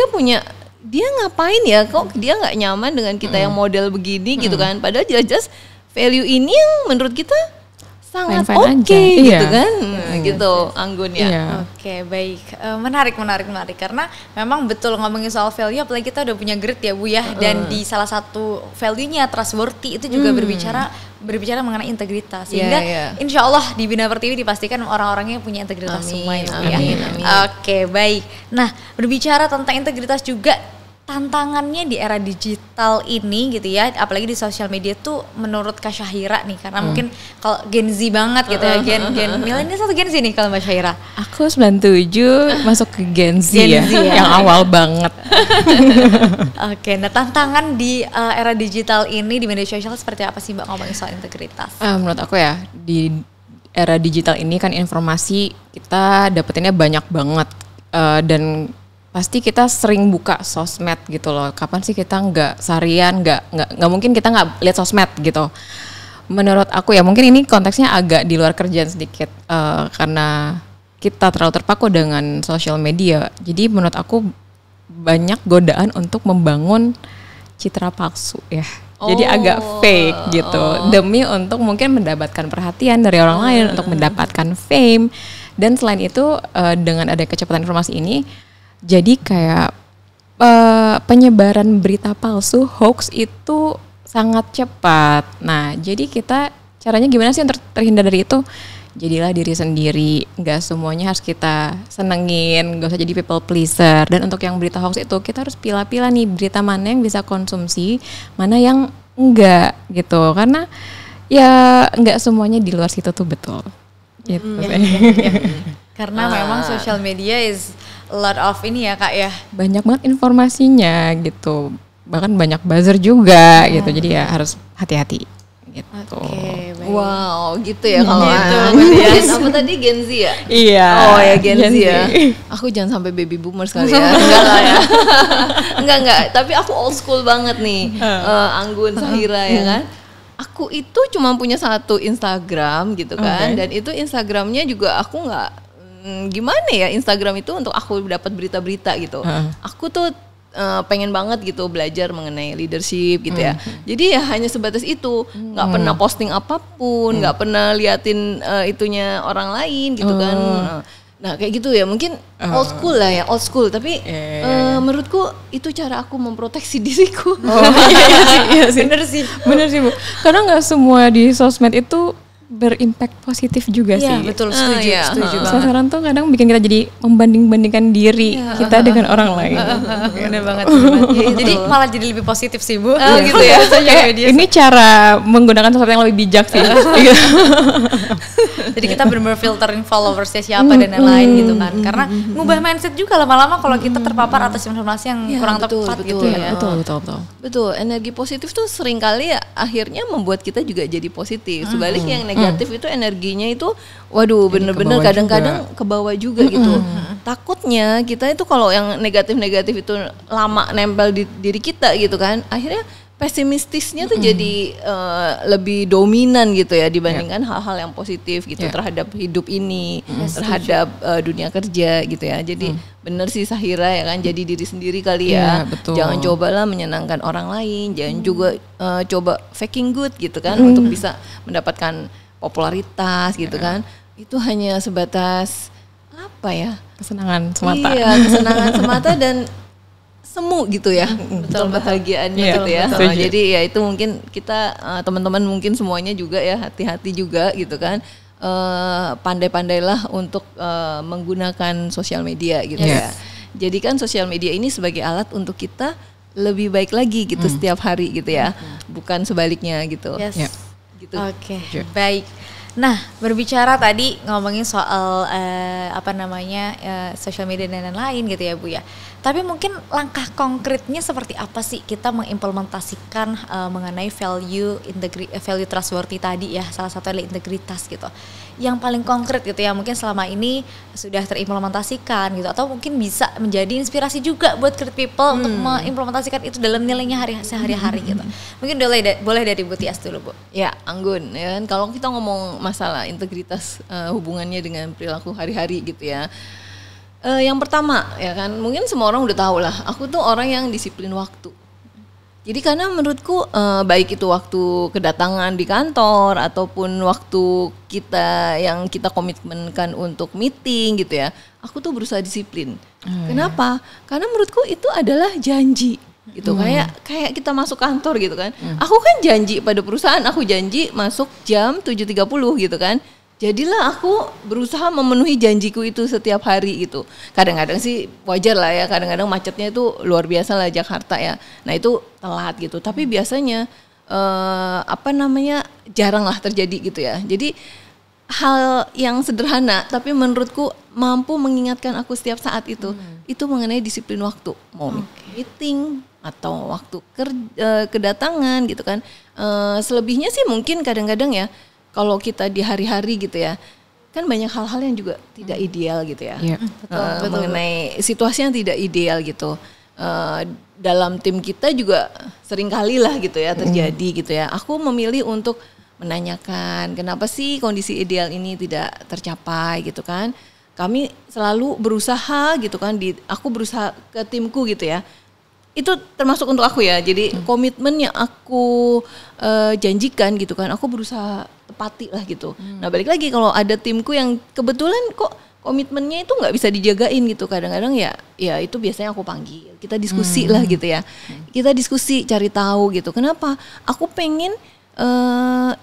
dia ngapain ya, kok dia nggak nyaman dengan kita yang model begini gitu kan, padahal jelas-jelas value ini yang menurut kita sangat oke gitu kan, gitu Anggun ya. Oke, baik, menarik karena memang betul ngomongin soal value, apalagi kita udah punya grit ya Bu ya, dan di salah satu value-nya trustworthy itu juga berbicara mengenai integritas, sehingga insya Allah di Bina Pertiwi dipastikan orang-orangnya punya integritas semua ya Bu ya. Oke, baik. Nah, berbicara tentang integritas juga, tantangannya di era digital ini gitu ya, apalagi di sosial media tuh menurut Kak Syahira nih, karena mungkin kalau Gen Z banget gitu ya, gen milenial atau Gen Z nih kalau Mbak Syahira? Aku 97 masuk ke Gen Z ya, yang awal banget. Oke, nah tantangan di era digital ini di media sosial seperti apa sih Mbak ngomongin soal integritas? Menurut aku ya, di era digital ini kan informasi kita dapetinnya banyak banget, dan pasti kita sering buka sosmed gitu loh. Kapan sih kita nggak seharian, nggak mungkin kita nggak lihat sosmed gitu. Menurut aku ya, mungkin ini konteksnya agak di luar kerjaan sedikit, karena kita terlalu terpaku dengan sosial media. Jadi menurut aku banyak godaan untuk membangun citra palsu ya. Jadi agak fake gitu, demi untuk mungkin mendapatkan perhatian dari orang lain, untuk mendapatkan fame. Dan selain itu, dengan ada kecepatan informasi ini, jadi kayak penyebaran berita palsu, hoax itu sangat cepat. Nah, jadi kita caranya gimana sih untuk terhindar dari itu? Jadilah diri sendiri, nggak semuanya harus kita senengin, nggak usah jadi people pleaser. Dan untuk yang berita hoax itu kita harus pilah-pilah nih, berita mana yang bisa konsumsi, mana yang enggak gitu. Karena ya nggak semuanya di luar situ tuh betul. Gitu. Karena memang social media is a lot of ini ya Kak ya. Banyak banget informasinya gitu. Bahkan banyak buzzer juga gitu. Jadi ya harus hati-hati gitu. Wow, gitu ya kalau apa tadi Gen Z ya? Iya. Oh ya Gen Z ya. Aku jangan sampai baby boomer sekali ya. Enggak lah ya. Enggak. Tapi aku old school banget nih. Anggun, Sahira ya kan. Aku itu cuma punya satu Instagram gitu kan. Dan itu Instagramnya juga aku nggak gimana ya, Instagram itu untuk aku dapat berita-berita gitu. Aku tuh pengen banget gitu belajar mengenai leadership gitu ya. Jadi ya hanya sebatas itu, nggak pernah posting apapun, nggak pernah liatin itunya orang lain gitu kan. Nah kayak gitu ya, mungkin old school lah ya, old school. Tapi menurutku itu cara aku memproteksi diriku. Iya sih. Bener sih Bu. Karena nggak semua di sosmed itu berimpact positif juga sih. Iya betul, setuju banget. Sekarang tuh kadang bikin kita jadi membanding-bandingkan diri kita dengan orang lain. Bener banget. Jadi malah jadi lebih positif sih Bu. Gitu ya. Ini cara menggunakan sosmed yang lebih bijak sih. Jadi kita benar-benar filterin followersnya siapa dan lain-lain gitu kan. Karena ngubah mindset juga lama-lama kalau kita terpapar atas informasi yang kurang tepat gitu ya. Betul. Energi positif tuh sering kali ya akhirnya membuat kita juga jadi positif. Sebaliknya yang negatif itu energinya itu waduh bener-bener kadang-kadang ke bawah juga gitu. Takutnya kita itu kalau yang negatif-negatif itu lama nempel di diri kita gitu kan, akhirnya pesimistisnya tuh jadi lebih dominan gitu ya dibandingkan hal-hal yang positif gitu terhadap hidup ini, terhadap dunia kerja gitu ya. Jadi bener sih Sahira ya kan, jadi diri sendiri kali ya. Jangan cobalah menyenangkan orang lain, jangan juga coba faking good gitu kan untuk bisa mendapatkan popularitas gitu kan. Itu hanya sebatas apa ya? Kesenangan semata. Iya, kesenangan semata dan semu gitu ya, betul bahagiaannya gitu ya. Jadi ya itu mungkin kita teman-teman mungkin semuanya juga ya hati-hati juga gitu kan. Pandai-pandailah untuk menggunakan sosial media gitu ya. Jadikan sosial media ini sebagai alat untuk kita lebih baik lagi gitu setiap hari gitu ya, bukan sebaliknya gitu. Gitu. Oke, baik. Nah, berbicara tadi ngomongin soal social media dan lain-lain gitu ya Bu ya. Tapi mungkin langkah konkretnya seperti apa sih kita mengimplementasikan mengenai value trustworthy tadi ya, salah satu adalah integritas gitu. Yang paling konkret gitu ya, mungkin selama ini sudah terimplementasikan gitu, atau mungkin bisa menjadi inspirasi juga buat creative people untuk mengimplementasikan itu dalam nilainya sehari-hari gitu. Mungkin boleh dari Bu Tias dulu, Bu. Ya, Anggun, ya kan, kalau kita ngomong masalah integritas hubungannya dengan perilaku hari-hari gitu ya. Yang pertama ya kan, mungkin semua orang udah tahu lah, aku tuh orang yang disiplin waktu. Jadi karena menurutku baik itu waktu kedatangan di kantor ataupun waktu yang kita komitmenkan untuk meeting gitu ya, aku tuh berusaha disiplin. Kenapa? Karena menurutku itu adalah janji gitu. Kayak kita masuk kantor gitu kan. Aku kan janji pada perusahaan, aku janji masuk jam 7.30 gitu kan. Jadilah aku berusaha memenuhi janjiku itu setiap hari gitu. Kadang-kadang sih wajar lah ya, kadang-kadang macetnya itu luar biasa lah Jakarta ya. Nah itu telat gitu, tapi biasanya jarang lah terjadi gitu ya. Jadi hal yang sederhana tapi menurutku mampu mengingatkan aku setiap saat itu mengenai disiplin waktu. Mau meeting atau waktu kedatangan gitu kan. Selebihnya sih mungkin kadang-kadang ya, kalau kita di hari-hari gitu ya, kan banyak hal-hal yang juga tidak ideal gitu ya. Betul. Mengenai situasi yang tidak ideal gitu. Dalam tim kita juga sering kali lah gitu ya terjadi gitu ya. Aku memilih untuk menanyakan kenapa sih kondisi ideal ini tidak tercapai gitu kan. Kami selalu berusaha gitu kan, aku berusaha ke timku gitu ya. Itu termasuk untuk aku ya, jadi komitmen yang aku janjikan gitu kan, aku berusaha tepati lah gitu. Nah balik lagi kalau ada timku yang kebetulan kok komitmennya itu nggak bisa dijagain gitu, kadang-kadang ya itu biasanya aku panggil, kita diskusi lah gitu ya. Kita diskusi cari tahu gitu, kenapa aku pengen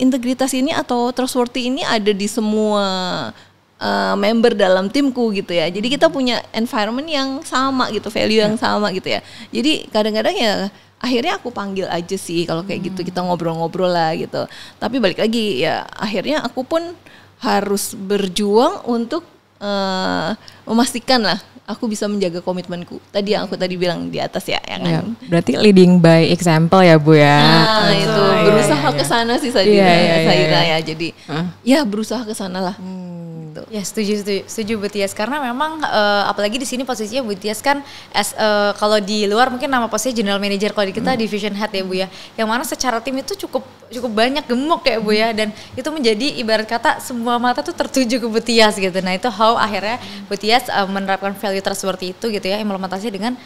integritas ini atau trustworthy ini ada di semua member dalam timku gitu ya. Jadi kita punya environment yang sama gitu, value yang sama gitu ya. Jadi kadang-kadang ya akhirnya aku panggil aja sih kalau kayak gitu, kita ngobrol-ngobrol lah gitu. Tapi balik lagi ya, akhirnya aku pun harus berjuang untuk memastikan lah aku bisa menjaga komitmenku. Tadi yang aku tadi bilang di atas ya kan. Ya, berarti leading by example ya Bu ya. Nah, itu berusaha ke sana sih saya ya. Jadi ya berusaha ke sana lah. Ya setuju Bu Tias, karena memang apalagi di sini posisinya Bu Tias kan kalau di luar mungkin nama posisinya general manager, kalau di kita division head ya Bu ya, yang mana secara tim itu cukup banyak gemuk ya Bu ya, dan itu menjadi ibarat kata semua mata tuh tertuju ke Bu Tias gitu. Nah itu how akhirnya Bu Tias menerapkan value trustworthy itu gitu ya, implementasinya dengan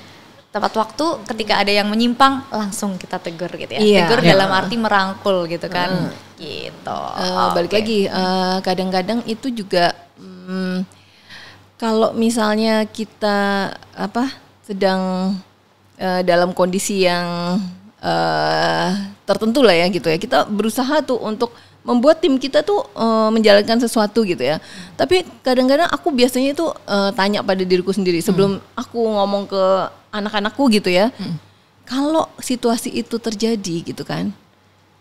tepat waktu, ketika ada yang menyimpang langsung kita tegur gitu ya. Tegur dalam arti merangkul gitu kan. Gitu. Balik lagi kadang-kadang itu juga kalau misalnya kita sedang dalam kondisi yang tertentu lah ya gitu ya, kita berusaha tuh untuk membuat tim kita tuh menjalankan sesuatu gitu ya. Tapi kadang-kadang aku biasanya itu tanya pada diriku sendiri sebelum aku ngomong ke anak-anakku gitu ya. Kalau situasi itu terjadi gitu kan,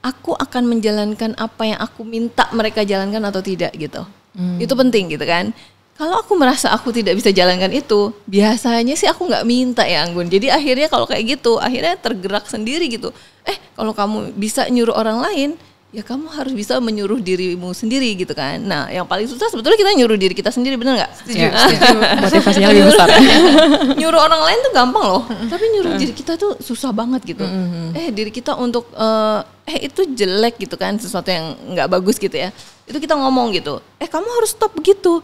aku akan menjalankan apa yang aku minta mereka jalankan atau tidak gitu. Itu penting gitu kan. Kalau aku merasa aku tidak bisa jalankan itu, biasanya sih aku nggak minta ya Anggun. Jadi akhirnya kalau kayak gitu, akhirnya tergerak sendiri gitu. Kalau kamu bisa nyuruh orang lain, ya kamu harus bisa menyuruh dirimu sendiri gitu kan. Nah yang paling susah sebetulnya kita nyuruh diri kita sendiri, benar nggak? Setuju. Motivasinya lebih besar. Nyuruh orang lain tuh gampang loh, tapi nyuruh diri kita tuh susah banget gitu. Diri kita untuk itu jelek gitu kan, sesuatu yang nggak bagus gitu ya, itu kita ngomong gitu, kamu harus stop begitu.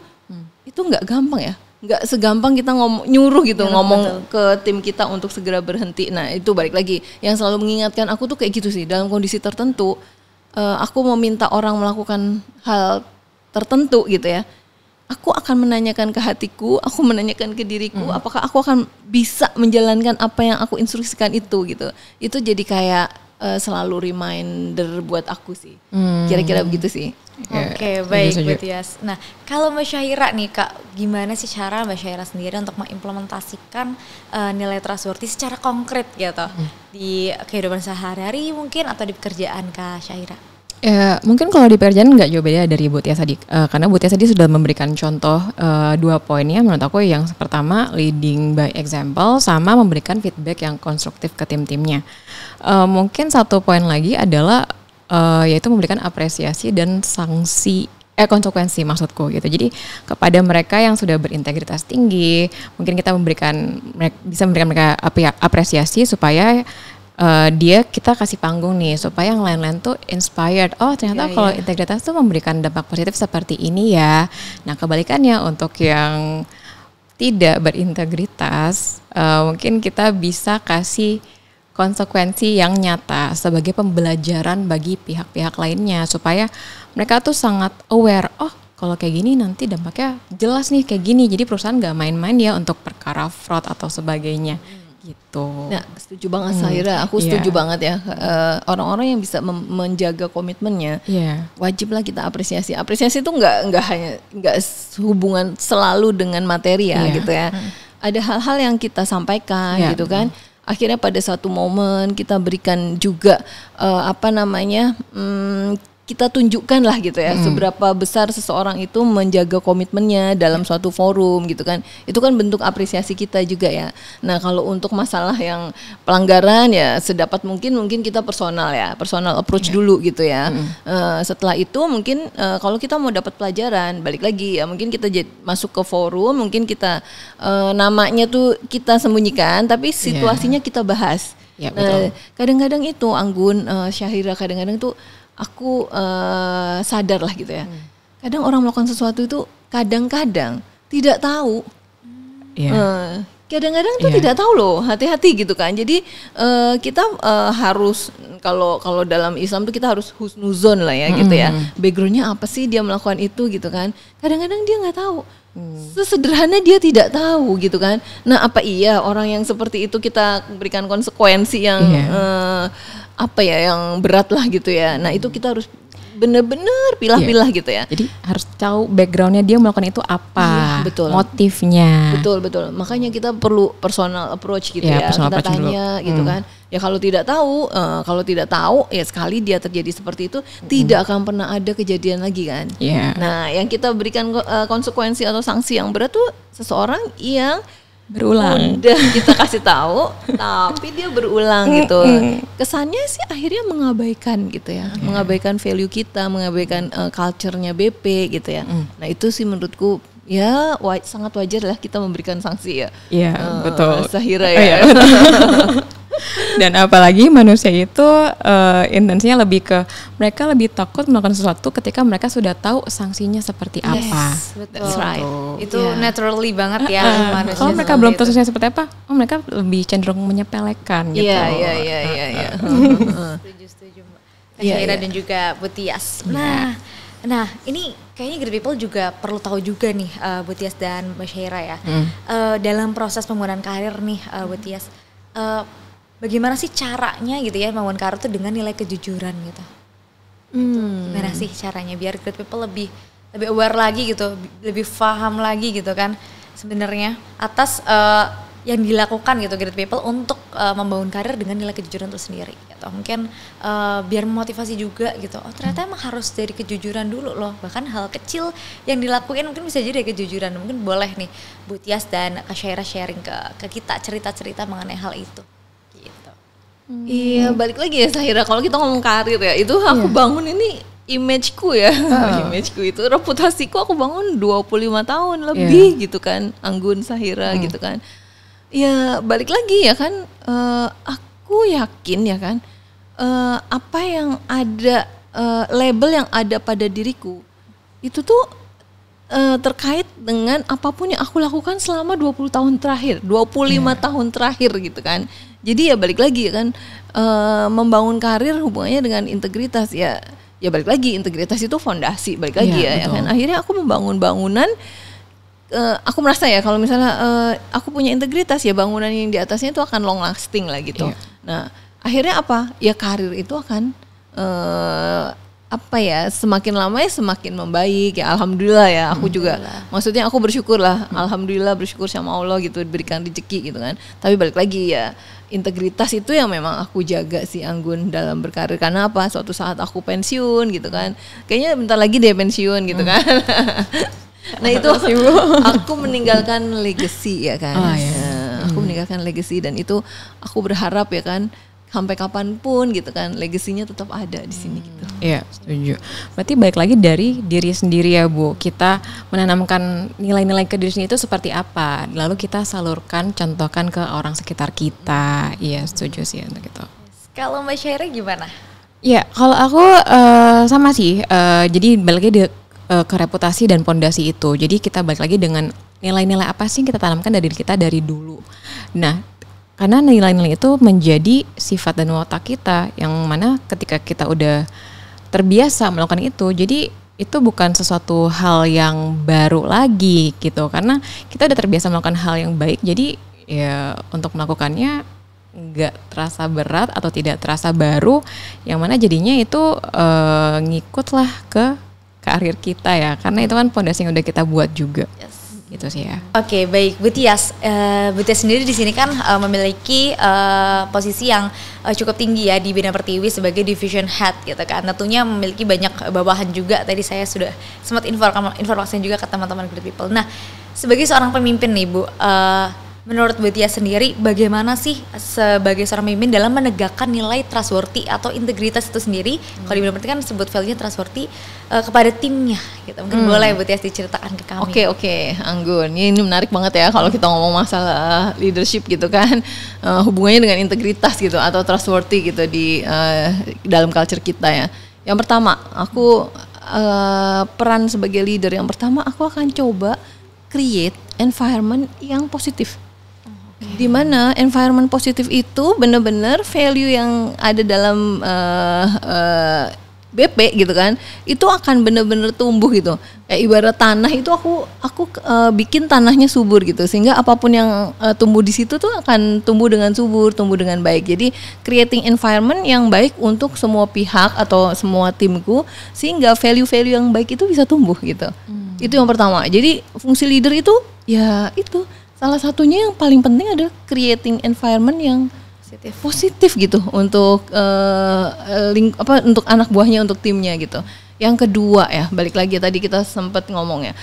Itu nggak gampang ya, nggak segampang kita nyuruh gitu, ngomong ke tim kita untuk segera berhenti. Nah itu balik lagi, yang selalu mengingatkan aku tuh kayak gitu sih, dalam kondisi tertentu aku meminta orang melakukan hal tertentu gitu ya, aku akan menanyakan ke hatiku, aku menanyakan ke diriku, apakah aku akan bisa menjalankan apa yang aku instruksikan itu gitu. Itu jadi kayak selalu reminder buat aku sih, kira-kira begitu sih. Oke, baik Bu Tias. Nah kalau Mbak Syahira nih Kak, gimana sih cara Mbak Syahira sendiri untuk mengimplementasikan nilai trustworthy secara konkret gitu di kehidupan sehari-hari mungkin atau di pekerjaan Kak Syahira? Ya, mungkin kalau di pekerjaan nggak jauh beda dari Bu Tia tadi, karena Bu Tia tadi sudah memberikan contoh 2 poinnya menurut aku. Yang pertama leading by example sama memberikan feedback yang konstruktif ke tim-timnya. Mungkin 1 poin lagi adalah yaitu memberikan apresiasi dan sanksi konsekuensi maksudku gitu. Jadi kepada mereka yang sudah berintegritas tinggi, mungkin kita bisa memberikan mereka apresiasi supaya kita kasih panggung nih supaya yang lain-lain tuh inspired. Oh ternyata kalau integritas tuh memberikan dampak positif seperti ini ya. Nah kebalikannya untuk yang tidak berintegritas, mungkin kita bisa kasih konsekuensi yang nyata sebagai pembelajaran bagi pihak-pihak lainnya supaya mereka tuh sangat aware. Oh kalau kayak gini nanti dampaknya jelas nih kayak gini. Jadi perusahaan gak main-main ya untuk perkara fraud atau sebagainya. Gitu. Nah, setuju banget Syahira. Aku setuju banget ya. Orang-orang yang bisa menjaga komitmennya, wajiblah kita apresiasi. Apresiasi itu nggak hubungan selalu dengan materi ya, gitu ya. Ada hal-hal yang kita sampaikan, gitu kan. Akhirnya pada satu momen kita berikan juga kita tunjukkan lah gitu ya seberapa besar seseorang itu menjaga komitmennya dalam suatu forum gitu kan. Itu kan bentuk apresiasi kita juga ya. Nah kalau untuk masalah yang pelanggaran ya sedapat mungkin kita personal approach dulu gitu ya. Setelah itu mungkin kalau kita mau dapat pelajaran balik lagi ya mungkin kita masuk ke forum, mungkin kita namanya tuh kita sembunyikan tapi situasinya kita bahas. Nah kadang-kadang itu Anggun, Syahira, kadang-kadang tuh aku sadar lah gitu ya. Kadang orang melakukan sesuatu itu kadang-kadang tidak tahu. Kadang-kadang tuh tidak tahu loh, hati-hati gitu kan. Jadi kita harus kalau dalam Islam tuh kita harus husnuzon lah ya gitu ya. Backgroundnya apa sih dia melakukan itu gitu kan. Kadang-kadang dia nggak tahu. Sesederhana dia tidak tahu gitu kan. Nah apa iya orang yang seperti itu kita berikan konsekuensi yang yang berat lah gitu ya. Nah itu kita harus benar-benar pilah-pilah gitu ya. Jadi harus tahu backgroundnya dia melakukan itu apa, betul. Motifnya. Betul. Makanya kita perlu personal approach gitu ya. Kita tanya gitu kan. Ya kalau tidak tahu ya sekali dia terjadi seperti itu tidak akan pernah ada kejadian lagi kan. Nah yang kita berikan konsekuensi atau sanksi yang berat tuh seseorang yang berulang. Udah kita kasih tahu tapi dia berulang gitu. Kesannya sih akhirnya mengabaikan gitu ya. Mengabaikan value kita, mengabaikan culture-nya BP gitu ya. Nah, itu sih menurutku ya sangat wajar lah kita memberikan sanksi ya. Iya, betul. Syahira ya. Dan apalagi manusia itu intensinya lebih ke mereka lebih takut melakukan sesuatu ketika mereka sudah tahu sanksinya seperti apa. Betul. That's right. Itu naturally banget ya manusia. Kalau mereka belum tahu sanksinya seperti apa, mereka lebih cenderung menyepelekan gitu. Iya. Setuju Mbak Syahira dan juga Bu Tias. Nah ini kayaknya Great People juga perlu tahu juga nih Bu Tias dan Mbak Syahira ya. Dalam proses pembangunan karir nih Bu Tias, bagaimana sih caranya gitu ya membangun karir tuh dengan nilai kejujuran gitu? Gimana sih caranya biar Great People lebih aware lagi gitu, lebih paham lagi gitu kan sebenarnya atas yang dilakukan gitu Great People untuk membangun karir dengan nilai kejujuran itu sendiri gitu. Mungkin biar memotivasi juga gitu. Oh ternyata emang harus dari kejujuran dulu loh. Bahkan hal kecil yang dilakuin mungkin bisa jadi kejujuran. Mungkin boleh nih Bu Tias dan Kak Syahira sharing ke kita cerita-cerita mengenai hal itu. Iya balik lagi ya Syahira, kalau kita ngomong karir ya itu aku bangun ini imageku ya. Imageku itu reputasiku aku bangun 25 tahun lebih gitu kan Anggun Syahira gitu kan. Ya balik lagi ya kan aku yakin ya kan apa yang ada label yang ada pada diriku itu tuh terkait dengan apapun yang aku lakukan selama 20 tahun terakhir, 25 tahun terakhir gitu kan. Jadi ya balik lagi kan membangun karir hubungannya dengan integritas ya balik lagi integritas itu fondasi balik lagi ya kan. Akhirnya aku membangun bangunan aku merasa ya kalau misalnya aku punya integritas ya bangunan yang di atasnya itu akan long lasting lah gitu. Nah akhirnya apa ya karir itu akan semakin lama ya semakin membaik ya alhamdulillah ya aku juga maksudnya aku bersyukur lah alhamdulillah bersyukur sama Allah gitu diberikan rezeki gitu kan. Tapi balik lagi ya integritas itu yang memang aku jaga sih Anggun dalam berkarir. Karena apa? Suatu saat aku pensiun gitu kan. Kayaknya bentar lagi deh pensiun gitu kan. Nah itu aku meninggalkan legacy ya kan. Aku meninggalkan legacy dan itu aku berharap ya kan sampai kapanpun gitu kan legasinya tetap ada di sini gitu. Iya, setuju. Berarti balik lagi dari diri sendiri ya Bu. Kita menanamkan nilai-nilai ke diri sendiri itu seperti apa, lalu kita salurkan, contohkan ke orang sekitar kita. Iya, setuju sih untuk itu. Kalau Mbak Syaira gimana? Iya, kalau aku sama sih. Jadi balik lagi ke reputasi dan pondasi itu. Jadi kita balik lagi dengan nilai-nilai apa sih yang kita tanamkan dari diri kita dari dulu. Nah, karena nilai-nilai itu menjadi sifat dan watak kita yang mana ketika kita udah terbiasa melakukan itu, jadi itu bukan sesuatu hal yang baru lagi gitu. Karena kita udah terbiasa melakukan hal yang baik, jadi ya untuk melakukannya nggak terasa berat atau tidak terasa baru, yang mana jadinya itu ngikutlah ke karir kita ya, karena itu kan pondasi yang udah kita buat juga. Gitu sih ya. Oke, baik Bu Tias. Bu Tias sendiri di sini kan memiliki posisi yang cukup tinggi ya di Bina Pertiwi sebagai division head gitu kan. Tentunya memiliki banyak bawahan juga. Tadi saya sudah sempat informasikan juga ke teman-teman Great People. Nah, sebagai seorang pemimpin nih Bu, menurut Bu Tias sendiri bagaimana sih sebagai seorang pemimpin dalam menegakkan nilai trustworthy atau integritas itu sendiri? Kalau di Bina Pertiwi kan sebut value-nya trustworthy kepada timnya gitu. Mungkin boleh Bu Tias diceritakan ke kami. Oke, Anggun. Ini menarik banget ya kalau kita ngomong masalah leadership gitu kan. Hubungannya dengan integritas gitu atau trustworthy gitu di dalam culture kita ya. Yang pertama, aku peran sebagai leader yang pertama aku akan coba create environment yang positif. Di mana environment positif itu benar-benar value yang ada dalam BP gitu kan, itu akan benar-benar tumbuh gitu. Kayak ibarat tanah itu aku bikin tanahnya subur gitu, sehingga apapun yang tumbuh di situ tuh akan tumbuh dengan subur, tumbuh dengan baik. Jadi creating environment yang baik untuk semua pihak atau semua timku, sehingga value-value yang baik itu bisa tumbuh gitu. Itu yang pertama. Jadi fungsi leader itu ya itu salah satunya yang paling penting adalah creating environment yang positif gitu untuk untuk anak buahnya, untuk timnya gitu. Yang kedua ya, balik lagi tadi kita sempat ngomong ya,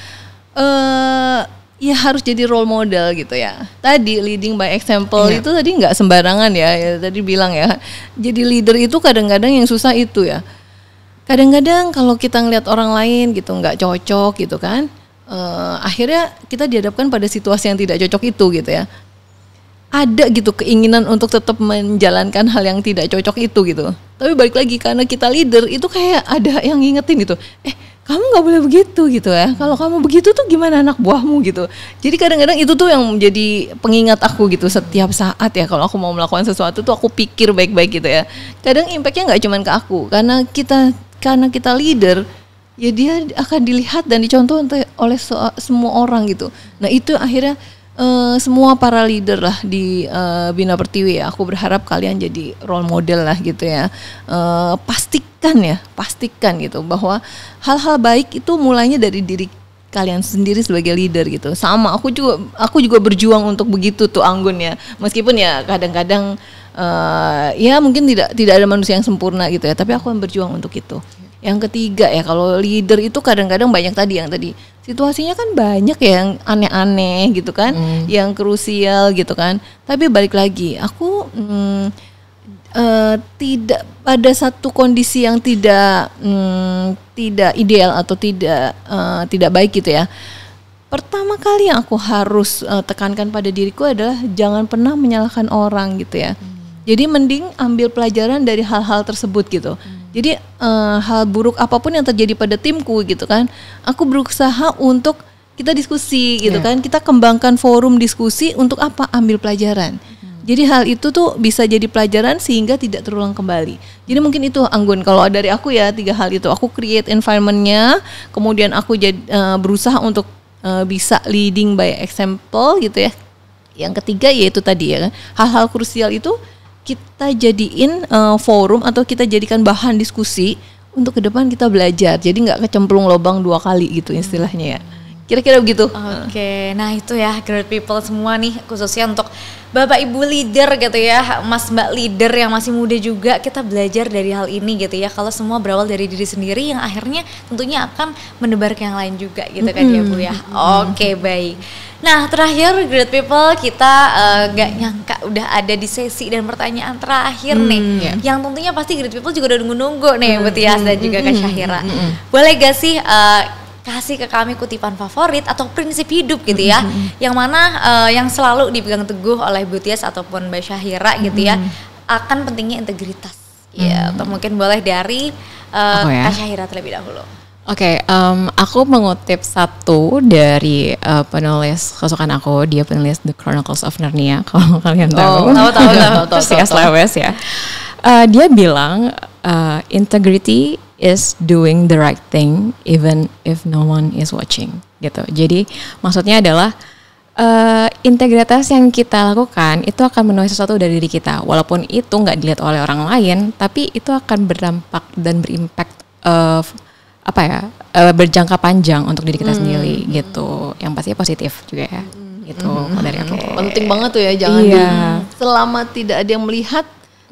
ya harus jadi role model gitu ya. Tadi leading by example itu tadi nggak sembarangan ya. Tadi bilang ya, jadi leader itu kadang-kadang yang susah itu ya. Kadang-kadang kalau kita ngeliat orang lain gitu nggak cocok gitu kan, akhirnya kita dihadapkan pada situasi yang tidak cocok itu gitu ya. Ada gitu keinginan untuk tetap menjalankan hal yang tidak cocok itu gitu. Tapi balik lagi karena kita leader itu kayak ada yang ngingetin gitu. Kamu nggak boleh begitu gitu ya. Kalau kamu begitu tuh gimana anak buahmu gitu. Jadi kadang-kadang itu tuh yang menjadi pengingat aku gitu setiap saat ya. Kalau aku mau melakukan sesuatu tuh aku pikir baik-baik gitu ya. Kadang impactnya nggak cuma ke aku, karena kita leader. Ya dia akan dilihat dan dicontoh oleh semua orang gitu. Nah itu akhirnya semua para leader lah di Bina Pertiwi ya, aku berharap kalian jadi role model lah gitu ya. Pastikan gitu bahwa hal-hal baik itu mulainya dari diri kalian sendiri sebagai leader gitu. Sama aku juga berjuang untuk begitu tuh Anggun ya. Meskipun ya kadang-kadang ya mungkin tidak ada manusia yang sempurna gitu ya, tapi aku akan berjuang untuk itu. Yang ketiga ya, kalau leader itu kadang-kadang banyak yang tadi situasinya kan banyak ya yang aneh-aneh gitu kan, yang krusial gitu kan. Tapi balik lagi, aku tidak pada satu kondisi yang tidak ideal atau tidak baik gitu ya. Pertama kali yang aku harus tekankan pada diriku adalah jangan pernah menyalahkan orang gitu ya. Jadi mending ambil pelajaran dari hal-hal tersebut gitu. Jadi hal buruk apapun yang terjadi pada timku gitu kan, aku berusaha untuk kita diskusi gitu kan, kita kembangkan forum diskusi untuk apa? Ambil pelajaran. Jadi hal itu tuh bisa jadi pelajaran sehingga tidak terulang kembali. Jadi mungkin itu Anggun, kalau dari aku ya 3 hal itu, aku create environment-nya, kemudian aku berusaha untuk bisa leading by example gitu ya. Yang ketiga yaitu tadi ya, hal-hal krusial itu kita jadiin forum atau kita jadikan bahan diskusi untuk ke depan kita belajar. Jadi nggak kecemplung lubang 2 kali gitu istilahnya ya. Kira-kira begitu. Oke, nah itu ya great people semua nih, khususnya untuk Bapak Ibu leader gitu ya, Mas Mbak leader yang masih muda juga, kita belajar dari hal ini gitu ya. Kalau semua berawal dari diri sendiri yang akhirnya tentunya akan menebar ke yang lain juga gitu kan ya Bu ya. Oke, baik. Nah terakhir great people, kita gak nyangka udah ada di sesi dan pertanyaan terakhir nih, yang tentunya pasti great people juga udah nunggu-nunggu nih Bu Tias dan juga Kak Syahira. Boleh gak sih kasih ke kami kutipan favorit atau prinsip hidup gitu ya, yang mana yang selalu dipegang teguh oleh Bu Tias ataupun Mbak Syahira gitu ya, akan pentingnya integritas. Ya, atau mungkin boleh dari Kak Syahira terlebih dahulu. Oke, aku mengutip satu dari penulis kesukaan aku, dia penulis The Chronicles of Narnia, kalau kalian tahu. Tahu. C.S. Lewis ya. Dia bilang integrity is doing the right thing even if no one is watching gitu. Jadi maksudnya adalah integritas yang kita lakukan itu akan menuai sesuatu dari diri kita, walaupun itu nggak dilihat oleh orang lain, tapi itu akan berdampak dan berimpact berjangka panjang untuk diri kita sendiri gitu. Yang pasti positif juga ya. Gitu dari aku. Penting banget tuh ya, jangan selama tidak ada yang melihat,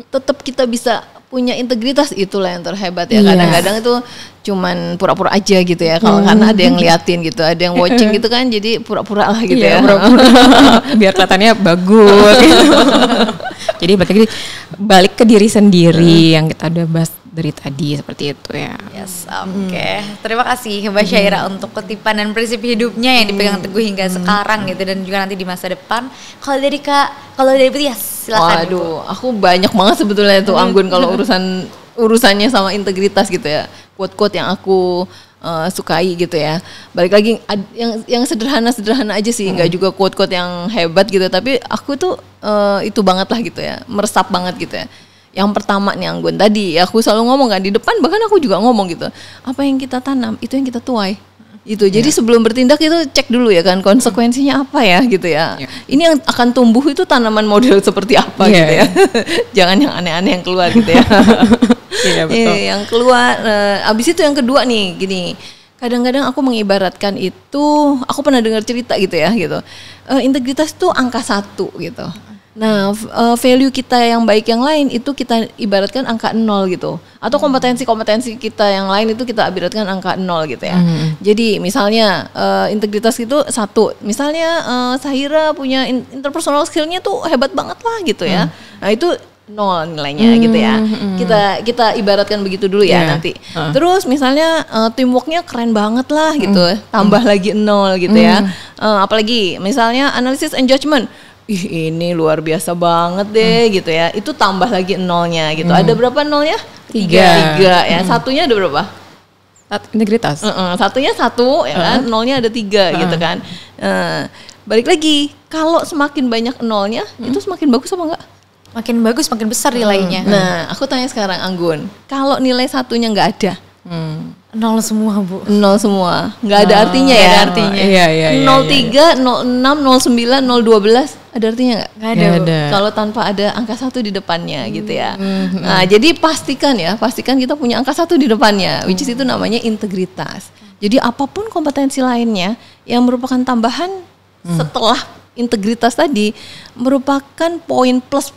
tetap kita bisa punya integritas, itulah yang terhebat ya. Kadang-kadang itu cuman pura-pura aja gitu ya, kalau karena ada yang liatin gitu, ada yang watching gitu kan, jadi pura-pura lah gitu ya. Pura-pura. Biar kelihatannya bagus gitu. Jadi balik ke diri sendiri yang kita udah bahas dari tadi, seperti itu ya. Yes, oke. Terima kasih Mbak Syahira untuk kutipan dan prinsip hidupnya yang dipegang teguh hingga sekarang gitu, dan juga nanti di masa depan. Kalau dari Bu Tias, silakan. Waduh, aku banyak banget sebetulnya tuh Anggun kalau urusannya sama integritas gitu ya. Quote-quote yang aku sukai gitu ya. Balik lagi yang sederhana-sederhana aja sih, nggak juga quote-quote yang hebat gitu, tapi aku tuh itu banget lah gitu ya, meresap banget gitu ya. Yang pertama nih Anggun, tadi aku selalu ngomong kan di depan, bahkan aku juga ngomong gitu, apa yang kita tanam itu yang kita tuai. Itu jadi sebelum bertindak itu cek dulu ya kan, konsekuensinya apa ya gitu ya. Ini yang akan tumbuh itu tanaman model seperti apa gitu ya. Jangan yang aneh-aneh yang keluar gitu ya. Betul. Yang keluar abis itu yang kedua nih gini, kadang-kadang aku mengibaratkan itu, aku pernah dengar cerita gitu ya gitu, integritas itu angka 1 gitu. Nah, value kita yang baik yang lain itu kita ibaratkan angka 0 gitu. Atau kompetensi-kompetensi kita yang lain itu kita ibaratkan angka 0 gitu ya. Jadi misalnya integritas itu 1. Misalnya Syahira punya interpersonal skill-nya tuh hebat banget lah gitu ya. Nah, itu 0 nilainya gitu ya. Kita ibaratkan begitu dulu ya nanti. Terus misalnya teamworknya keren banget lah gitu. Tambah lagi 0 gitu ya. Apalagi misalnya analysis and judgment. Ini luar biasa banget deh gitu ya. Itu tambah lagi 0-nya gitu. Ada berapa 0-nya? 3 ya. Satunya ada berapa? Integritas. Satunya 1 ya kan. 0-nya ada 3 gitu kan. Balik lagi, kalau semakin banyak 0-nya itu semakin bagus apa enggak? Makin bagus, makin besar nilainya. Nah, aku tanya sekarang Anggun, kalau nilai 1-nya nggak ada, 0 semua Bu. 0 semua, nggak ada artinya ya? Ada artinya. Iya. 03, 06, 09, 012, ada artinya nggak? Nggak ada. Kalau tanpa ada angka 1 di depannya gitu ya. Nah, jadi pastikan kita punya angka 1 di depannya, which is itu namanya integritas. Jadi apapun kompetensi lainnya yang merupakan tambahan setelah integritas tadi merupakan poin plus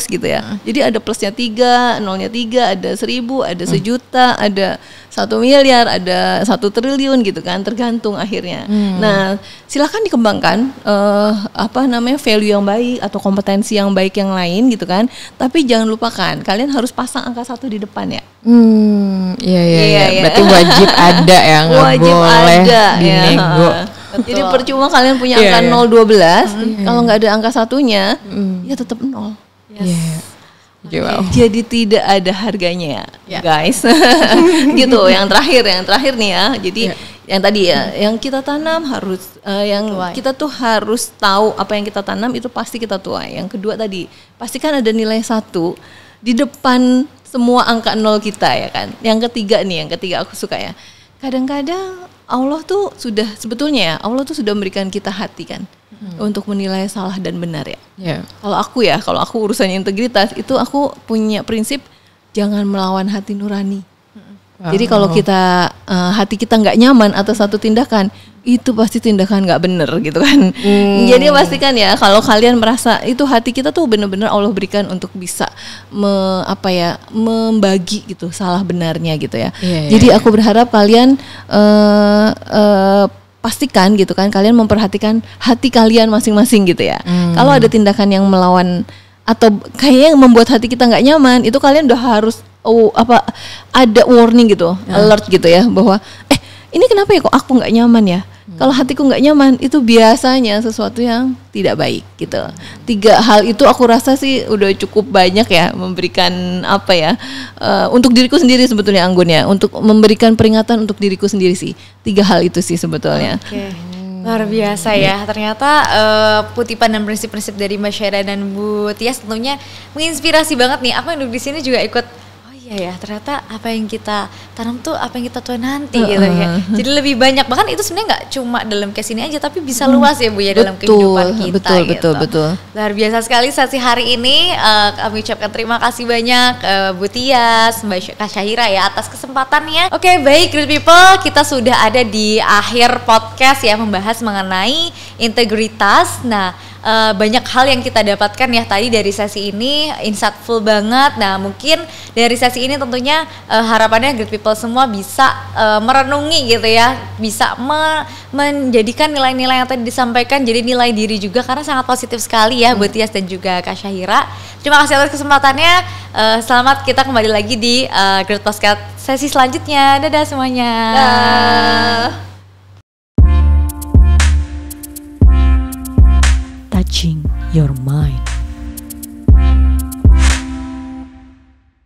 gitu ya. Jadi ada plusnya 3, nolnya 3, ada 1000, ada 1.000.000, ada 1 miliar, ada 1 triliun gitu kan, tergantung akhirnya. Nah, silakan dikembangkan value yang baik atau kompetensi yang baik yang lain gitu kan. Tapi jangan lupakan, kalian harus pasang angka 1 di depan ya. Iya. Berarti wajib ada ya, nggak boleh dinego. Betul. Jadi percuma kalian punya angka 012, kalau nggak ada angka 1-nya, ya tetap 0. Jadi tidak ada harganya ya, guys. Gitu. Yang terakhir nih ya. Jadi yang tadi ya, yang kita tanam harus, kita tuh harus tahu apa yang kita tanam itu pasti kita tuai. Yang kedua tadi, pastikan ada nilai 1 di depan semua angka 0 kita ya kan. Yang ketiga aku suka ya. Kadang-kadang Allah tuh sudah memberikan kita hati kan untuk menilai salah dan benar ya. Kalau aku urusannya integritas itu aku punya prinsip jangan melawan hati nurani. Jadi kalau kita hati kita nggak nyaman atas satu tindakan, itu pasti tindakan nggak bener gitu kan. Jadi pastikan ya kalau kalian merasa itu hati kita tuh bener-bener Allah berikan untuk bisa membagi gitu salah benarnya gitu ya. Jadi aku berharap kalian pastikan gitu kan, kalian memperhatikan hati kalian masing-masing gitu ya. Kalau ada tindakan yang melawan atau kayaknya membuat hati kita nggak nyaman, itu kalian udah harus ada warning gitu, alert gitu ya, bahwa ini kenapa ya kok aku nggak nyaman ya. Kalau hatiku nggak nyaman, itu biasanya sesuatu yang tidak baik gitu. 3 hal itu aku rasa sih udah cukup banyak ya memberikan untuk diriku sendiri sebetulnya, Anggun ya, untuk memberikan peringatan untuk diriku sendiri sih. 3 hal itu sih sebetulnya. Luar biasa ya, ternyata kutipan dan prinsip-prinsip dari Mbak Syaira dan Bu Tias tentunya menginspirasi banget nih. Aku yang duduk di sini juga ikut, oh iya ya, ternyata apa yang kita tanam tuh apa yang kita tuai nanti gitu ya. Jadi lebih banyak, bahkan itu sebenarnya nggak cuma dalam case ini aja, tapi bisa luas ya Bu ya, dalam kehidupan kita. Betul. Luar biasa sekali sesi hari ini. Kami ucapkan terima kasih banyak Bu Tias, Mbak Syaira ya atas kesempatannya. Oke, baik Great People, kita sudah ada di akhir podcast ya, membahas mengenai integritas. Nah, banyak hal yang kita dapatkan ya tadi dari sesi ini, insightful banget. Nah, mungkin dari sesi ini tentunya harapannya Great People semua bisa merenungi gitu ya, bisa menjadikan nilai-nilai yang tadi disampaikan jadi nilai diri juga, karena sangat positif sekali ya Bu Tias dan juga Kak Syahira. Terima kasih atas kesempatannya. Selamat, kita kembali lagi di Great Podcast sesi selanjutnya. Dadah semuanya. Touching your mind.